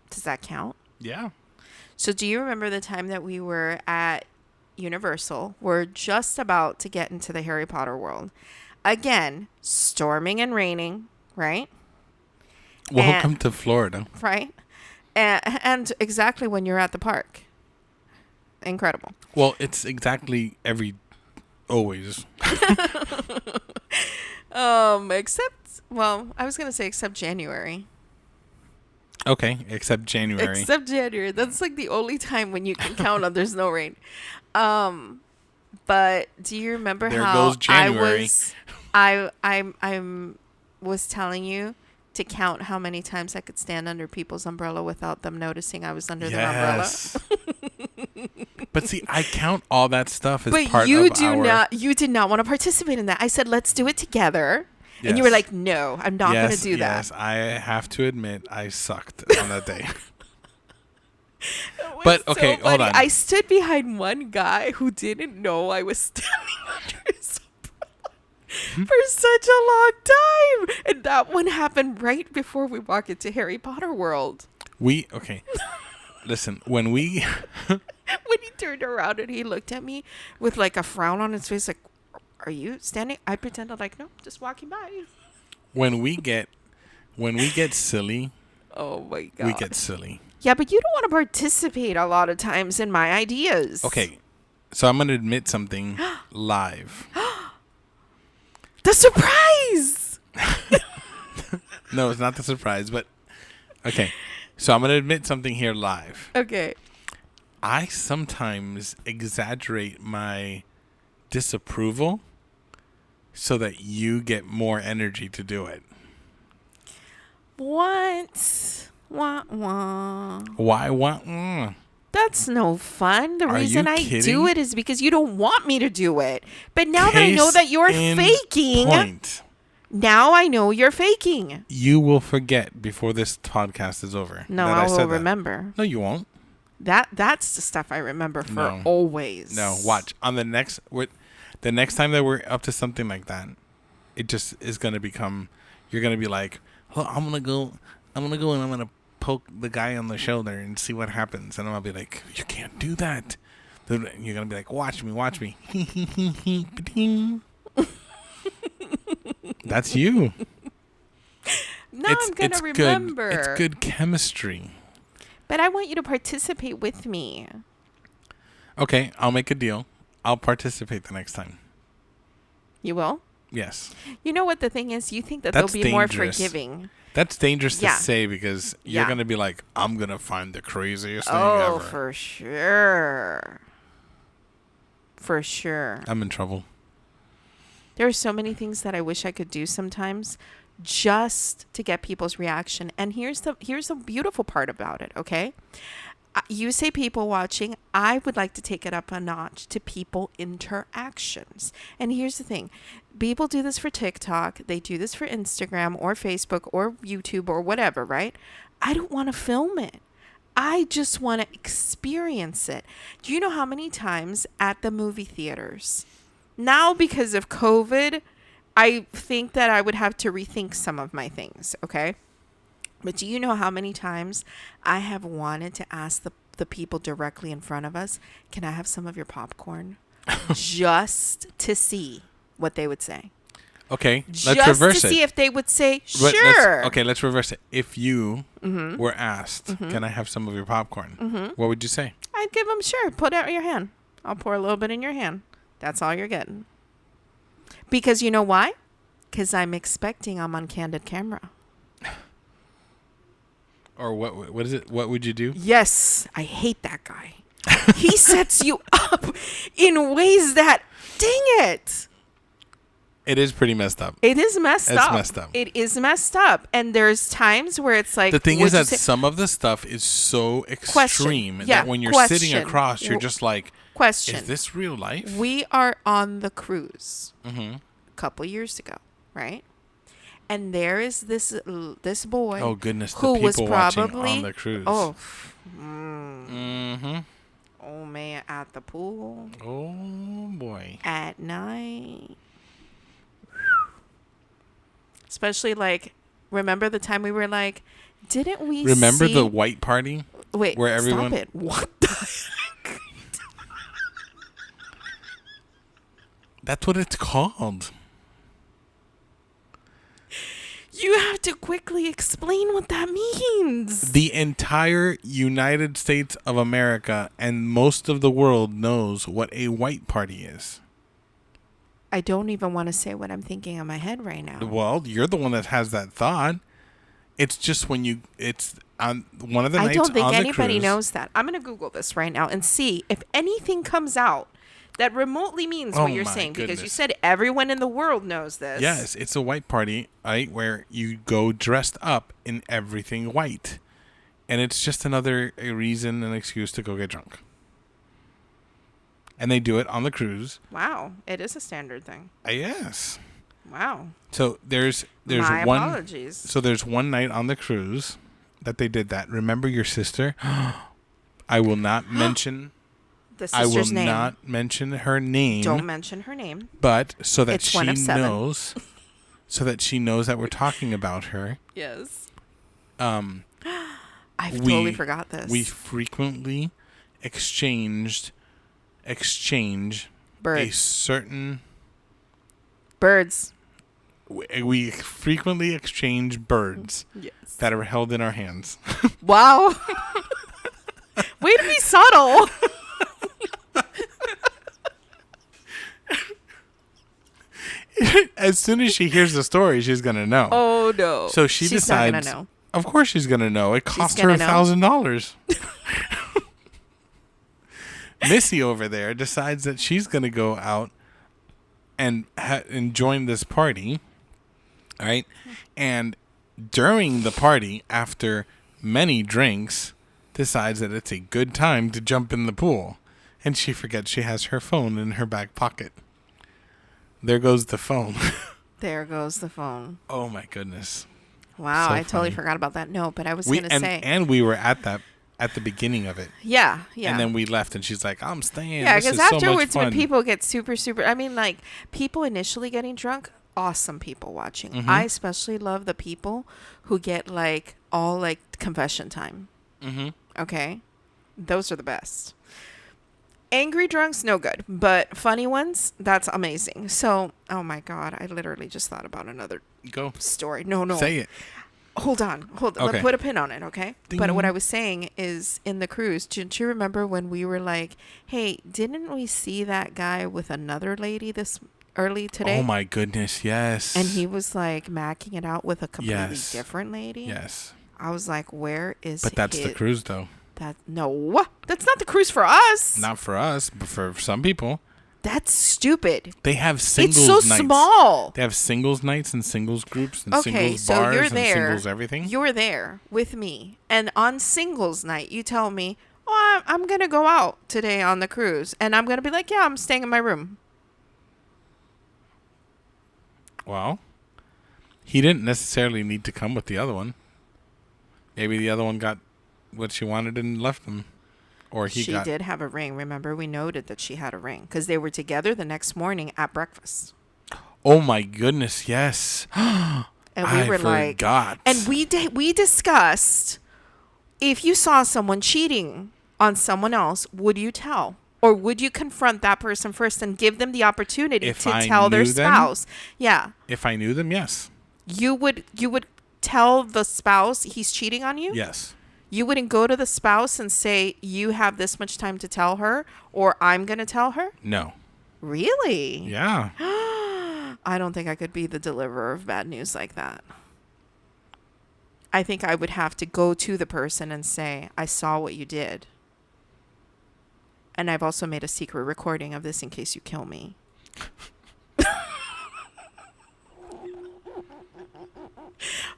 S2: Does that count?
S1: Yeah.
S2: So do you remember the time that we were at Universal? We're just about to get into the Harry Potter world. Again, storming and raining, right?
S1: Welcome to Florida.
S2: Right? And exactly when you're at the park. Incredible.
S1: Well, it's exactly always.
S2: I was going to say except January.
S1: Okay, except January.
S2: Except January. That's like the only time when you can count on there's no rain. But do you remember
S1: There
S2: how
S1: goes January.
S2: I was telling you to count how many times I could stand under people's umbrella without them noticing I was under their umbrella?
S1: But see, I count all that stuff as
S2: But
S1: part
S2: you
S1: of
S2: you did not want to participate in that. I said, let's do it together. Yes. And you were like, no, I'm not going to do that.
S1: Yes, I have to admit, I sucked on that day. But, okay, hold on.
S2: I stood behind one guy who didn't know I was standing under his umbrella for such a long time. And that one happened right before we walk into Harry Potter world.
S1: Okay. Listen, when he
S2: turned around and he looked at me with like a frown on his face, like, are you standing? I pretended like, no, just walking by.
S1: When we get silly.
S2: Oh my God.
S1: We get silly.
S2: Yeah, but you don't want to participate a lot of times in my ideas.
S1: Okay. So I'm going to admit something live.
S2: The surprise.
S1: No, it's not the surprise, but okay. So I'm going to admit something here live.
S2: Okay.
S1: I sometimes exaggerate my disapproval so that you get more energy to do it.
S2: What? Wah, wah.
S1: Why?
S2: That's no fun. The
S1: Are
S2: reason
S1: you
S2: I do
S1: kidding?
S2: it is because you don't want me to do it. But now that I know
S1: Case
S2: that you're
S1: in
S2: faking,
S1: point.
S2: now I know you're faking.
S1: You will forget before this podcast is over.
S2: No,
S1: that
S2: I
S1: said
S2: will
S1: that.
S2: remember.
S1: No, you won't.
S2: That's the stuff I remember for
S1: No.
S2: always.
S1: No, watch. On the next time that we're up to something like that, it just is going to become, you're going to be like, oh, I'm going to go and I'm going to poke the guy on the shoulder and see what happens. And I'm going to be like, you can't do that. Then you're going to be like, watch me. That's you.
S2: No, I'm going to remember.
S1: Good. It's good chemistry.
S2: But I want you to participate with me.
S1: Okay, I'll make a deal. I'll participate the next time.
S2: You will?
S1: Yes.
S2: You know what the thing is? You think that
S1: That's
S2: they'll be more
S1: dangerous.
S2: forgiving.
S1: That's dangerous
S2: Yeah.
S1: to say because you're
S2: Yeah.
S1: going to be like, I'm going to find the craziest thing
S2: Oh,
S1: ever.
S2: for sure. For sure.
S1: I'm in trouble.
S2: There are so many things that I wish I could do sometimes just to get people's reaction. And here's the beautiful part about it, okay? You say people watching. I would like to take it up a notch to people interactions. And here's the thing. People do this for TikTok. They do this for Instagram or Facebook or YouTube or whatever, right? I don't want to film it. I just want to experience it. Do you know how many times at the movie theaters, now because of COVID, I think that I would have to rethink some of my things, okay? But do you know how many times I have wanted to ask the people directly in front of us, can I have some of your popcorn? Just to see what they would say.
S1: Okay, let's
S2: Just
S1: reverse
S2: to
S1: it.
S2: see if they would say,
S1: But
S2: sure.
S1: let's reverse it. If you were asked, can I have some of your popcorn? What would you say?
S2: I'd give them, sure, put out your hand. I'll pour a little bit in your hand. That's all you're getting. Because you know why? Because I'm expecting I'm on candid camera.
S1: Or what is it? What would you do?
S2: Yes, I hate that guy. He sets you up in ways that, dang it.
S1: It is pretty messed up.
S2: It is messed
S1: It's
S2: up.
S1: messed up.
S2: It is messed up. And there's times where it's like,
S1: The thing
S2: would
S1: is
S2: you
S1: that
S2: say-
S1: some of the stuff is so
S2: Question.
S1: extreme
S2: Yeah,
S1: that when you're
S2: question.
S1: sitting across, you're just like,
S2: Question.
S1: is this real life?
S2: We are on the cruise
S1: Mm-hmm.
S2: a couple years ago, right? And there is this boy.
S1: Oh, goodness. The
S2: who was
S1: people watching
S2: probably
S1: on the cruise.
S2: Oh,
S1: Mm-hmm.
S2: oh man, at the pool
S1: Oh, boy.
S2: at night. Especially like, remember the time we were like, didn't we
S1: Remember
S2: see...
S1: the white party?
S2: Wait,
S1: where everyone-
S2: stop it. What the heck?
S1: That's what it's called.
S2: You have to quickly explain what that means.
S1: The entire United States of America and most of the world knows what a white party is.
S2: I don't even want to say what I'm thinking in my head right now.
S1: Well, you're the one that has that thought. It's just when it's on one of the nights
S2: I don't think
S1: on the
S2: anybody
S1: cruise.
S2: knows that. I'm going to Google this right now and see if anything comes out that remotely means
S1: Oh
S2: what you're
S1: my
S2: saying. Because you
S1: goodness.
S2: said everyone in the world knows this.
S1: Yes, it's a white party, right? Where you go dressed up in everything white. And it's just another reason, an excuse to go get drunk. And they do it on the cruise.
S2: Wow. It is a standard thing.
S1: Yes.
S2: Wow.
S1: So there's
S2: My
S1: one
S2: apologies.
S1: So there's one night on the cruise that they did that. Remember your sister? I will not mention
S2: The
S1: I will
S2: sister's name.
S1: not mention her name.
S2: Don't mention her name.
S1: But so that
S2: It's
S1: she
S2: one of 7.
S1: knows that we're talking about her.
S2: Yes.
S1: I
S2: I've totally forgot this.
S1: We frequently exchange a
S2: Birds.
S1: certain
S2: Birds.
S1: we frequently exchange birds
S2: Yes.
S1: that are held in our hands.
S2: Wow. Way to be subtle.
S1: as soon as she hears the story, she's gonna know.
S2: Oh no.
S1: So she
S2: She's not
S1: decides.
S2: gonna know.
S1: Of course, she's gonna know. It cost her
S2: gonna know.
S1: $1,000. Missy over there decides that she's gonna go out and join this party, right? And during the party, after many drinks, decides that it's a good time to jump in the pool, and she forgets she has her phone in her back pocket. There goes the phone.
S2: There goes the phone.
S1: Oh my goodness.
S2: Wow,
S1: So
S2: I totally
S1: funny.
S2: forgot about that. No, but I was gonna say.
S1: And we were at the beginning of it.
S2: Yeah.
S1: And then we left, and she's like, "I'm staying."
S2: Yeah,
S1: this
S2: because
S1: is so much
S2: afterwards, when
S1: fun."
S2: people get super, I mean, like, people initially getting drunk, awesome people watching.
S1: Mhm.
S2: I especially love the people who get, like, all, like, confession time.
S1: Mhm.
S2: Okay? Those are the best. Angry drunks, no good. But funny ones, that's amazing. So, oh my God, I literally just thought about another
S1: Go
S2: story. No.
S1: say it.
S2: Hold on.
S1: Okay.
S2: Let's put a pin on it, okay?
S1: Ding.
S2: But what I was saying is in the cruise, didn't you remember when we were like, hey, didn't we see that guy with another lady this early today?
S1: Oh my goodness, yes.
S2: And he was like macking it out with a completely
S1: Yes.
S2: different lady?
S1: Yes.
S2: I was like, where is
S1: But that's the cruise, though.
S2: No, that's not the cruise for us.
S1: Not for us, but for some people.
S2: That's stupid.
S1: They have singles
S2: It's so
S1: nights.
S2: small.
S1: They have singles nights and singles groups and
S2: Okay,
S1: singles
S2: so
S1: bars
S2: you're
S1: and
S2: there.
S1: singles everything.
S2: You're there with me. And on singles night, you tell me, oh, I'm going to go out today on the cruise. And I'm going to be like, yeah, I'm staying in my room.
S1: Well, he didn't necessarily need to come with the other one. Maybe the other one got what she wanted and left him. Or he
S2: She
S1: got...
S2: did have a ring. Remember, we noted that she had a ring because they were together the next morning at breakfast.
S1: Oh my goodness, yes.
S2: And we
S1: I
S2: were
S1: forgot.
S2: like, and we discussed if you saw someone cheating on someone else, would you tell? Or would you confront that person first and give them the opportunity
S1: If
S2: to
S1: I
S2: tell their
S1: knew them?
S2: spouse? Yeah.
S1: If I knew them, yes.
S2: You would tell the spouse he's cheating on you?
S1: Yes.
S2: You wouldn't go to the spouse and say, you have this much time to tell her, or I'm going to tell her?
S1: No.
S2: Really?
S1: Yeah.
S2: I don't think I could be the deliverer of bad news like that. I think I would have to go to the person and say, I saw what you did. And I've also made a secret recording of this in case you kill me.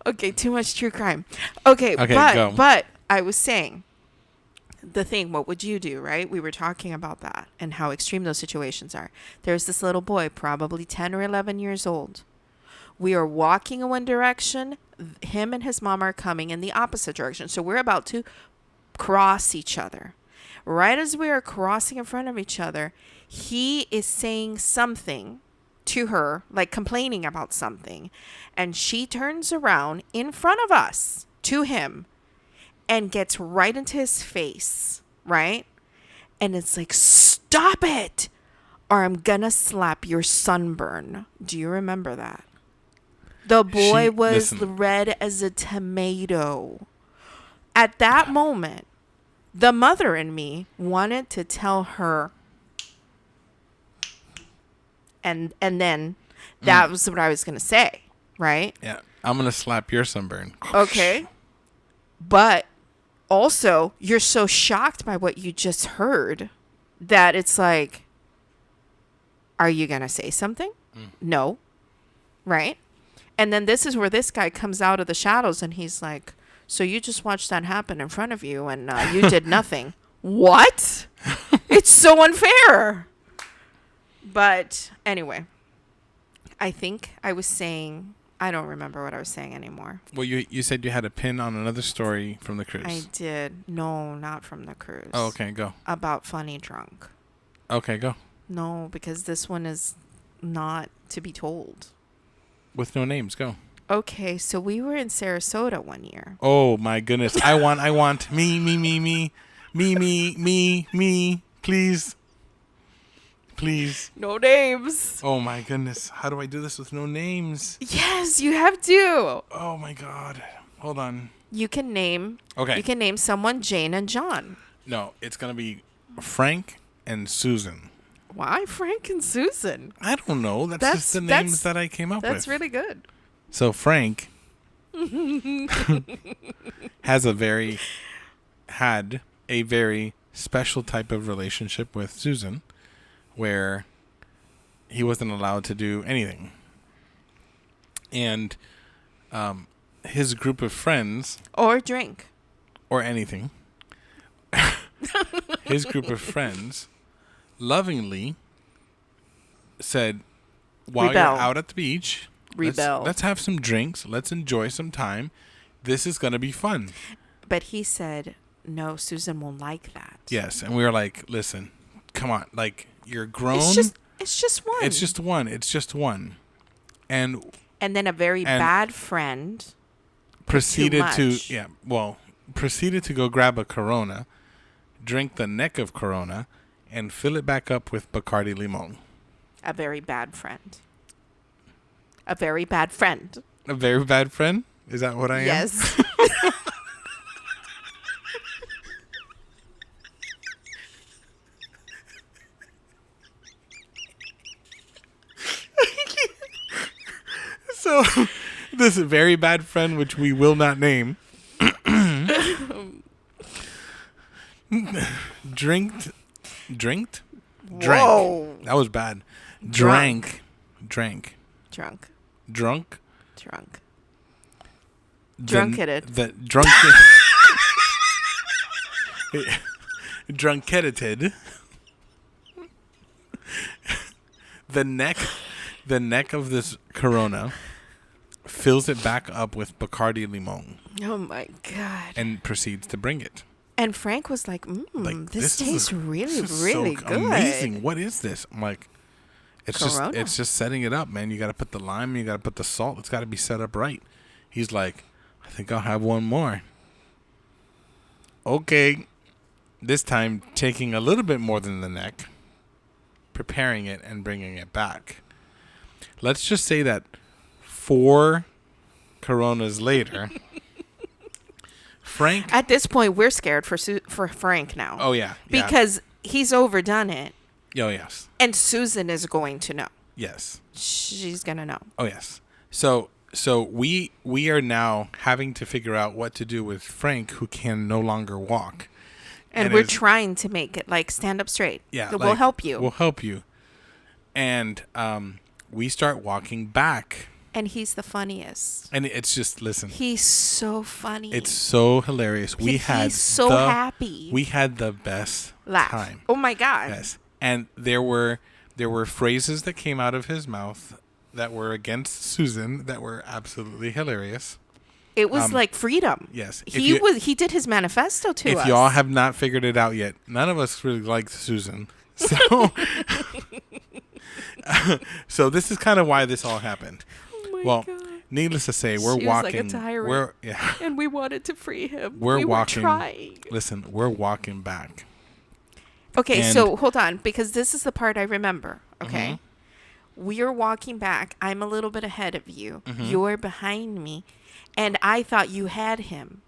S2: Okay, too much true crime. Okay,
S1: go.
S2: but I was saying, the thing, what would you do, right? We were talking about that and how extreme those situations are. There's this little boy, probably 10 or 11 years old. We are walking in one direction. Him and his mom are coming in the opposite direction. So we're about to cross each other. Right as we are crossing in front of each other, he is saying something to her, like complaining about something. And she turns around in front of us to him and gets right into his face, right? And it's like, stop it, or I'm gonna slap your sunburn. Do you remember that? The boy was red as a tomato. At that moment, the mother in me wanted to tell her, and then that was what I was gonna say, right?
S1: Yeah. I'm going to slap your sunburn.
S2: Okay. But also, you're so shocked by what you just heard that it's like, are you going to say something? No. Right? And then this is where this guy comes out of the shadows and he's like, so you just watched that happen in front of you and you did nothing. What? It's so unfair. But anyway, I think I was saying, I don't remember what I was saying anymore.
S1: Well, you said you had a pin on another story from the cruise.
S2: I did. No, not from the cruise.
S1: Oh, okay, go.
S2: About funny drunk.
S1: Okay, go.
S2: No, because this one is not to be told.
S1: With no names, go.
S2: Okay, so we were in Sarasota one year.
S1: Oh my goodness. I want me, please. Please.
S2: No names.
S1: Oh my goodness. How do I do this with no names?
S2: Yes, you have to.
S1: Oh my God. Hold on.
S2: You can name.
S1: Okay.
S2: You can name someone Jane and John.
S1: No, it's going to be Frank and Susan.
S2: Why Frank and Susan?
S1: I don't know. That's just the
S2: That's-
S1: names that I came up with.
S2: That's really good.
S1: So Frank had a very special type of relationship with Susan, where he wasn't allowed to do anything, and his group of friends
S2: Or drink.
S1: or anything, his group of friends lovingly said, "While
S2: Rebel.
S1: you're out at the beach,
S2: Rebel.
S1: let's have some drinks. Let's enjoy some time. This is gonna be fun."
S2: But he said, no, Susan won't like that.
S1: Yes, and we were like, "Listen, come on, like you're grown.
S2: It's just one.
S1: It's just one. It's just one." And
S2: And then a very
S1: and-
S2: bad friend.
S1: proceeded
S2: much.
S1: proceeded to go grab a Corona, drink the neck of Corona, and fill it back up with Bacardi Limon.
S2: A very bad friend. A very bad friend.
S1: A very bad friend? Is that what I am?
S2: Yes.
S1: So, this very bad friend, which we will not name, drank.
S2: Whoa.
S1: That was bad.
S2: Drunk.
S1: Drank.
S2: Drunk.
S1: Drunk.
S2: Drunk.
S1: The drunkedited. The neck of this Corona fills it back up with Bacardi Limon
S2: Oh my God.
S1: and proceeds to bring it.
S2: And Frank was like,
S1: Like,
S2: this
S1: is
S2: tastes really,
S1: this is
S2: really
S1: so
S2: good.
S1: amazing. What is this? I'm like,
S2: Corona.
S1: it's just setting it up, man. You got to put the lime, you got to put the salt. It's got to be set up right. He's like, I think I'll have one more. Okay. This time taking a little bit more than the neck, preparing it and bringing it back. Let's just say that 4 Coronas later, Frank.
S2: At this point, we're scared for Frank now.
S1: Oh yeah, yeah.
S2: Because he's overdone it.
S1: Oh yes,
S2: And Susan is going to know.
S1: yes.
S2: She's going to know.
S1: Oh yes. So we are now having to figure out what to do with Frank, who can no longer walk.
S2: And we're trying to make it like stand up straight.
S1: Yeah,
S2: We'll
S1: like,
S2: help you.
S1: We'll help you. And we start walking back,
S2: And he's the funniest.
S1: and it's just listen.
S2: He's so funny.
S1: It's so hilarious.
S2: He's so happy.
S1: We had the best
S2: Laugh.
S1: time.
S2: Oh my God.
S1: Yes, and there were phrases that came out of his mouth that were against Susan that were absolutely hilarious.
S2: It was like freedom.
S1: Yes,
S2: He did his manifesto to us.
S1: If y'all have not figured it out yet, none of us really liked Susan. So, so this is kind of why this all happened.
S2: Oh my
S1: Well,
S2: God.
S1: needless to say, we're
S2: She was like
S1: walking.
S2: a tyrant.
S1: We're
S2: And we wanted to free him.
S1: we're
S2: we
S1: walking.
S2: Were trying.
S1: Listen, we're walking back.
S2: Okay,
S1: And-
S2: so hold on, because this is the part I remember. Okay.
S1: Mm-hmm.
S2: We're walking back. I'm a little bit ahead of you.
S1: Mm-hmm.
S2: You're behind me. And I thought you had him,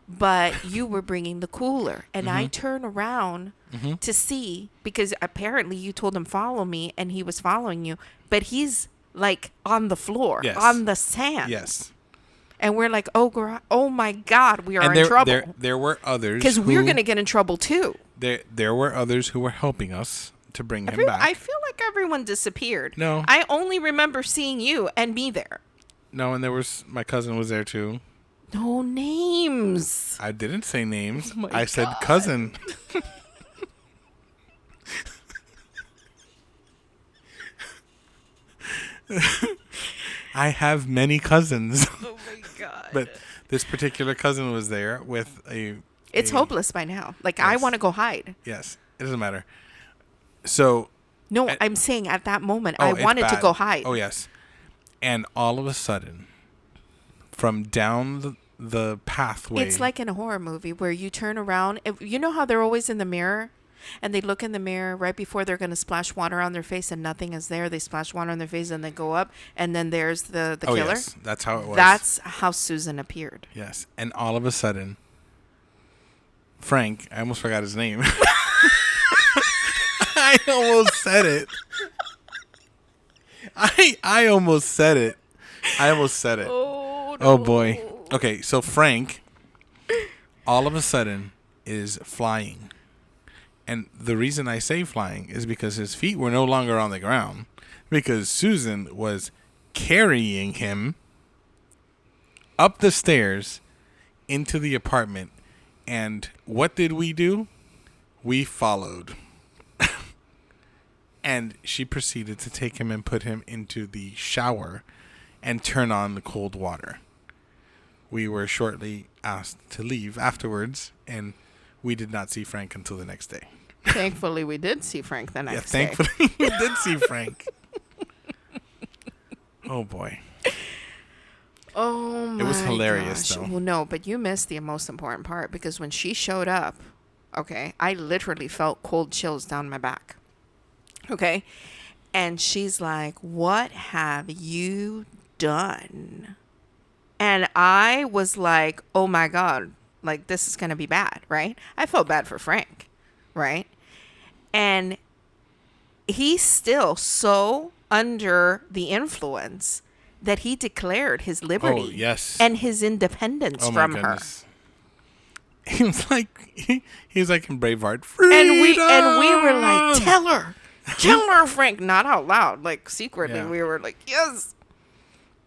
S2: but you were bringing the cooler. And
S1: Mm-hmm.
S2: I turn around to see, because apparently you told him follow me and he was following you, but he's like on the floor,
S1: Yes.
S2: on the sand.
S1: Yes,
S2: And we're like, oh my God, we are
S1: and
S2: in trouble.
S1: there were others
S2: Because we're
S1: who-
S2: going to get in trouble too.
S1: There were others who were helping us to bring him back.
S2: I feel like everyone disappeared.
S1: No.
S2: I only remember seeing you and me there.
S1: No, and there was my cousin was there too.
S2: No names.
S1: I didn't say names.
S2: Oh my
S1: I said
S2: God.
S1: cousin. I have many cousins,
S2: Oh my God.
S1: but this particular cousin was there with
S2: It's
S1: a-
S2: hopeless by now. Like, I
S1: Yes.
S2: want to go hide.
S1: Yes, it doesn't matter. So
S2: No,
S1: Uh,
S2: I'm saying at that moment,
S1: oh,
S2: I
S1: it's
S2: wanted to
S1: bad.
S2: go hide.
S1: Oh yes, and all of a sudden, from down the pathway,
S2: It's like in a horror movie where you turn around. You know how they're always in the mirror? And they look in the mirror right before they're going to splash water on their face and nothing is there. They splash water on their face and they go up. And then there's the
S1: oh
S2: killer.
S1: yes, that's how it was.
S2: That's how Susan appeared.
S1: Yes, and all of a sudden, Frank, I almost forgot his name. I I almost said it. I almost said it.
S2: Oh,
S1: Oh boy. Okay, so Frank, all of a sudden, is flying. And the reason I say flying is because his feet were no longer on the ground. Because Susan was carrying him up the stairs into the apartment. And what did we do? We followed. And she proceeded to take him and put him into the shower and turn on the cold water. We were shortly asked to leave afterwards, and we did not see Frank until the next day.
S2: Thankfully, we did see Frank the next day.
S1: Thankfully, we did see Frank. Oh, boy.
S2: Oh, my
S1: It was hilarious,
S2: gosh.
S1: though.
S2: Well, no, but you missed the most important part, because when she showed up, okay, I literally felt cold chills down my back. Okay? And she's like, "What have you done?" And I was like, "Oh my God, like this is going to be bad," right? I felt bad for Frank, right? And he's still so under the influence that he declared his liberty
S1: Oh, yes.
S2: and his independence
S1: Oh, my
S2: from her.
S1: goodness. He was like, he was like in Braveheart.
S2: And we
S1: Freedom!
S2: were like, tell her, Frank, not out loud, like secretly.
S1: Yeah.
S2: We were like, yes.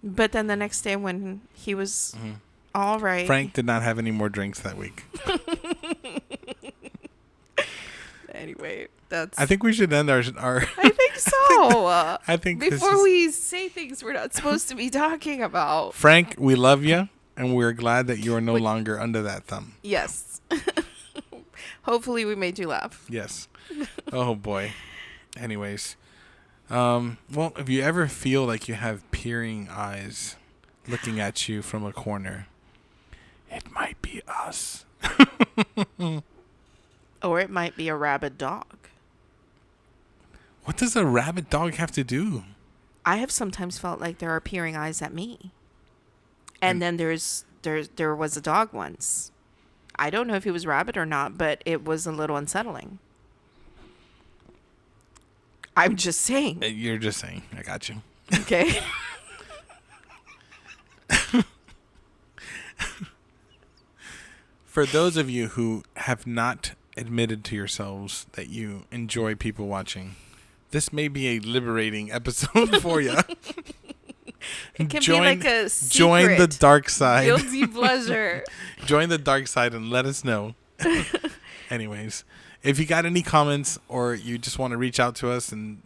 S2: But then the next day when he was all right.
S1: Frank did not have any more drinks that week.
S2: Anyway, that's.
S1: I think we should end our
S2: I think so.
S1: I think this
S2: Before
S1: is-
S2: we say things we're not supposed to be talking about.
S1: Frank, we love you, and we're glad that you are no longer under that thumb.
S2: Yes. Hopefully we made you laugh.
S1: Yes. Oh boy. Anyways, well, if you ever feel like you have peering eyes looking at you from a corner, it might be us.
S2: Or it might be a rabid dog.
S1: What does a rabid dog have to do?
S2: I have sometimes felt like there are peering eyes at me. And then there was a dog once. I don't know if he was rabid or not, but it was a little unsettling. I'm just saying.
S1: You're just saying. I got you.
S2: Okay.
S1: For those of you who have not admitted to yourselves that you enjoy people watching, this may be a liberating episode for you.
S2: It can be like a secret.
S1: Join the dark side.
S2: Guilty pleasure.
S1: Join the dark side and let us know. Anyways, if you got any comments or you just want to reach out to us and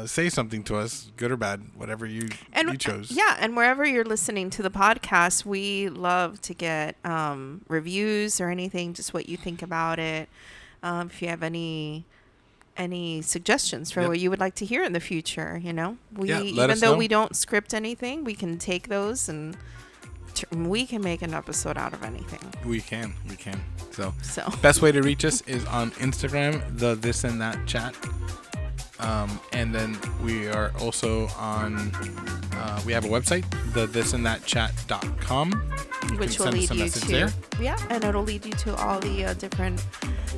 S1: say something to us, good or bad, whatever you chose.
S2: Yeah, and wherever you're listening to the podcast, we love to get reviews or anything, just what you think about it. If you have any suggestions for what you would like to hear in the future, let even
S1: us
S2: though
S1: know.
S2: we don't script anything, we can take those and we can make an episode out of anything.
S1: We can. So
S2: best
S1: way to reach us is on Instagram, the This and That Chat. And then we are also on, we have a website, the thisandthatchat.com.
S2: Which will lead you to,
S1: there.
S2: yeah, and it'll lead you to all the different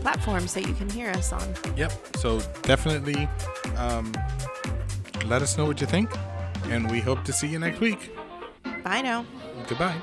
S2: platforms that you can hear us on.
S1: Yep. So definitely let us know what you think, and we hope to see you next week.
S2: Bye now.
S1: Goodbye.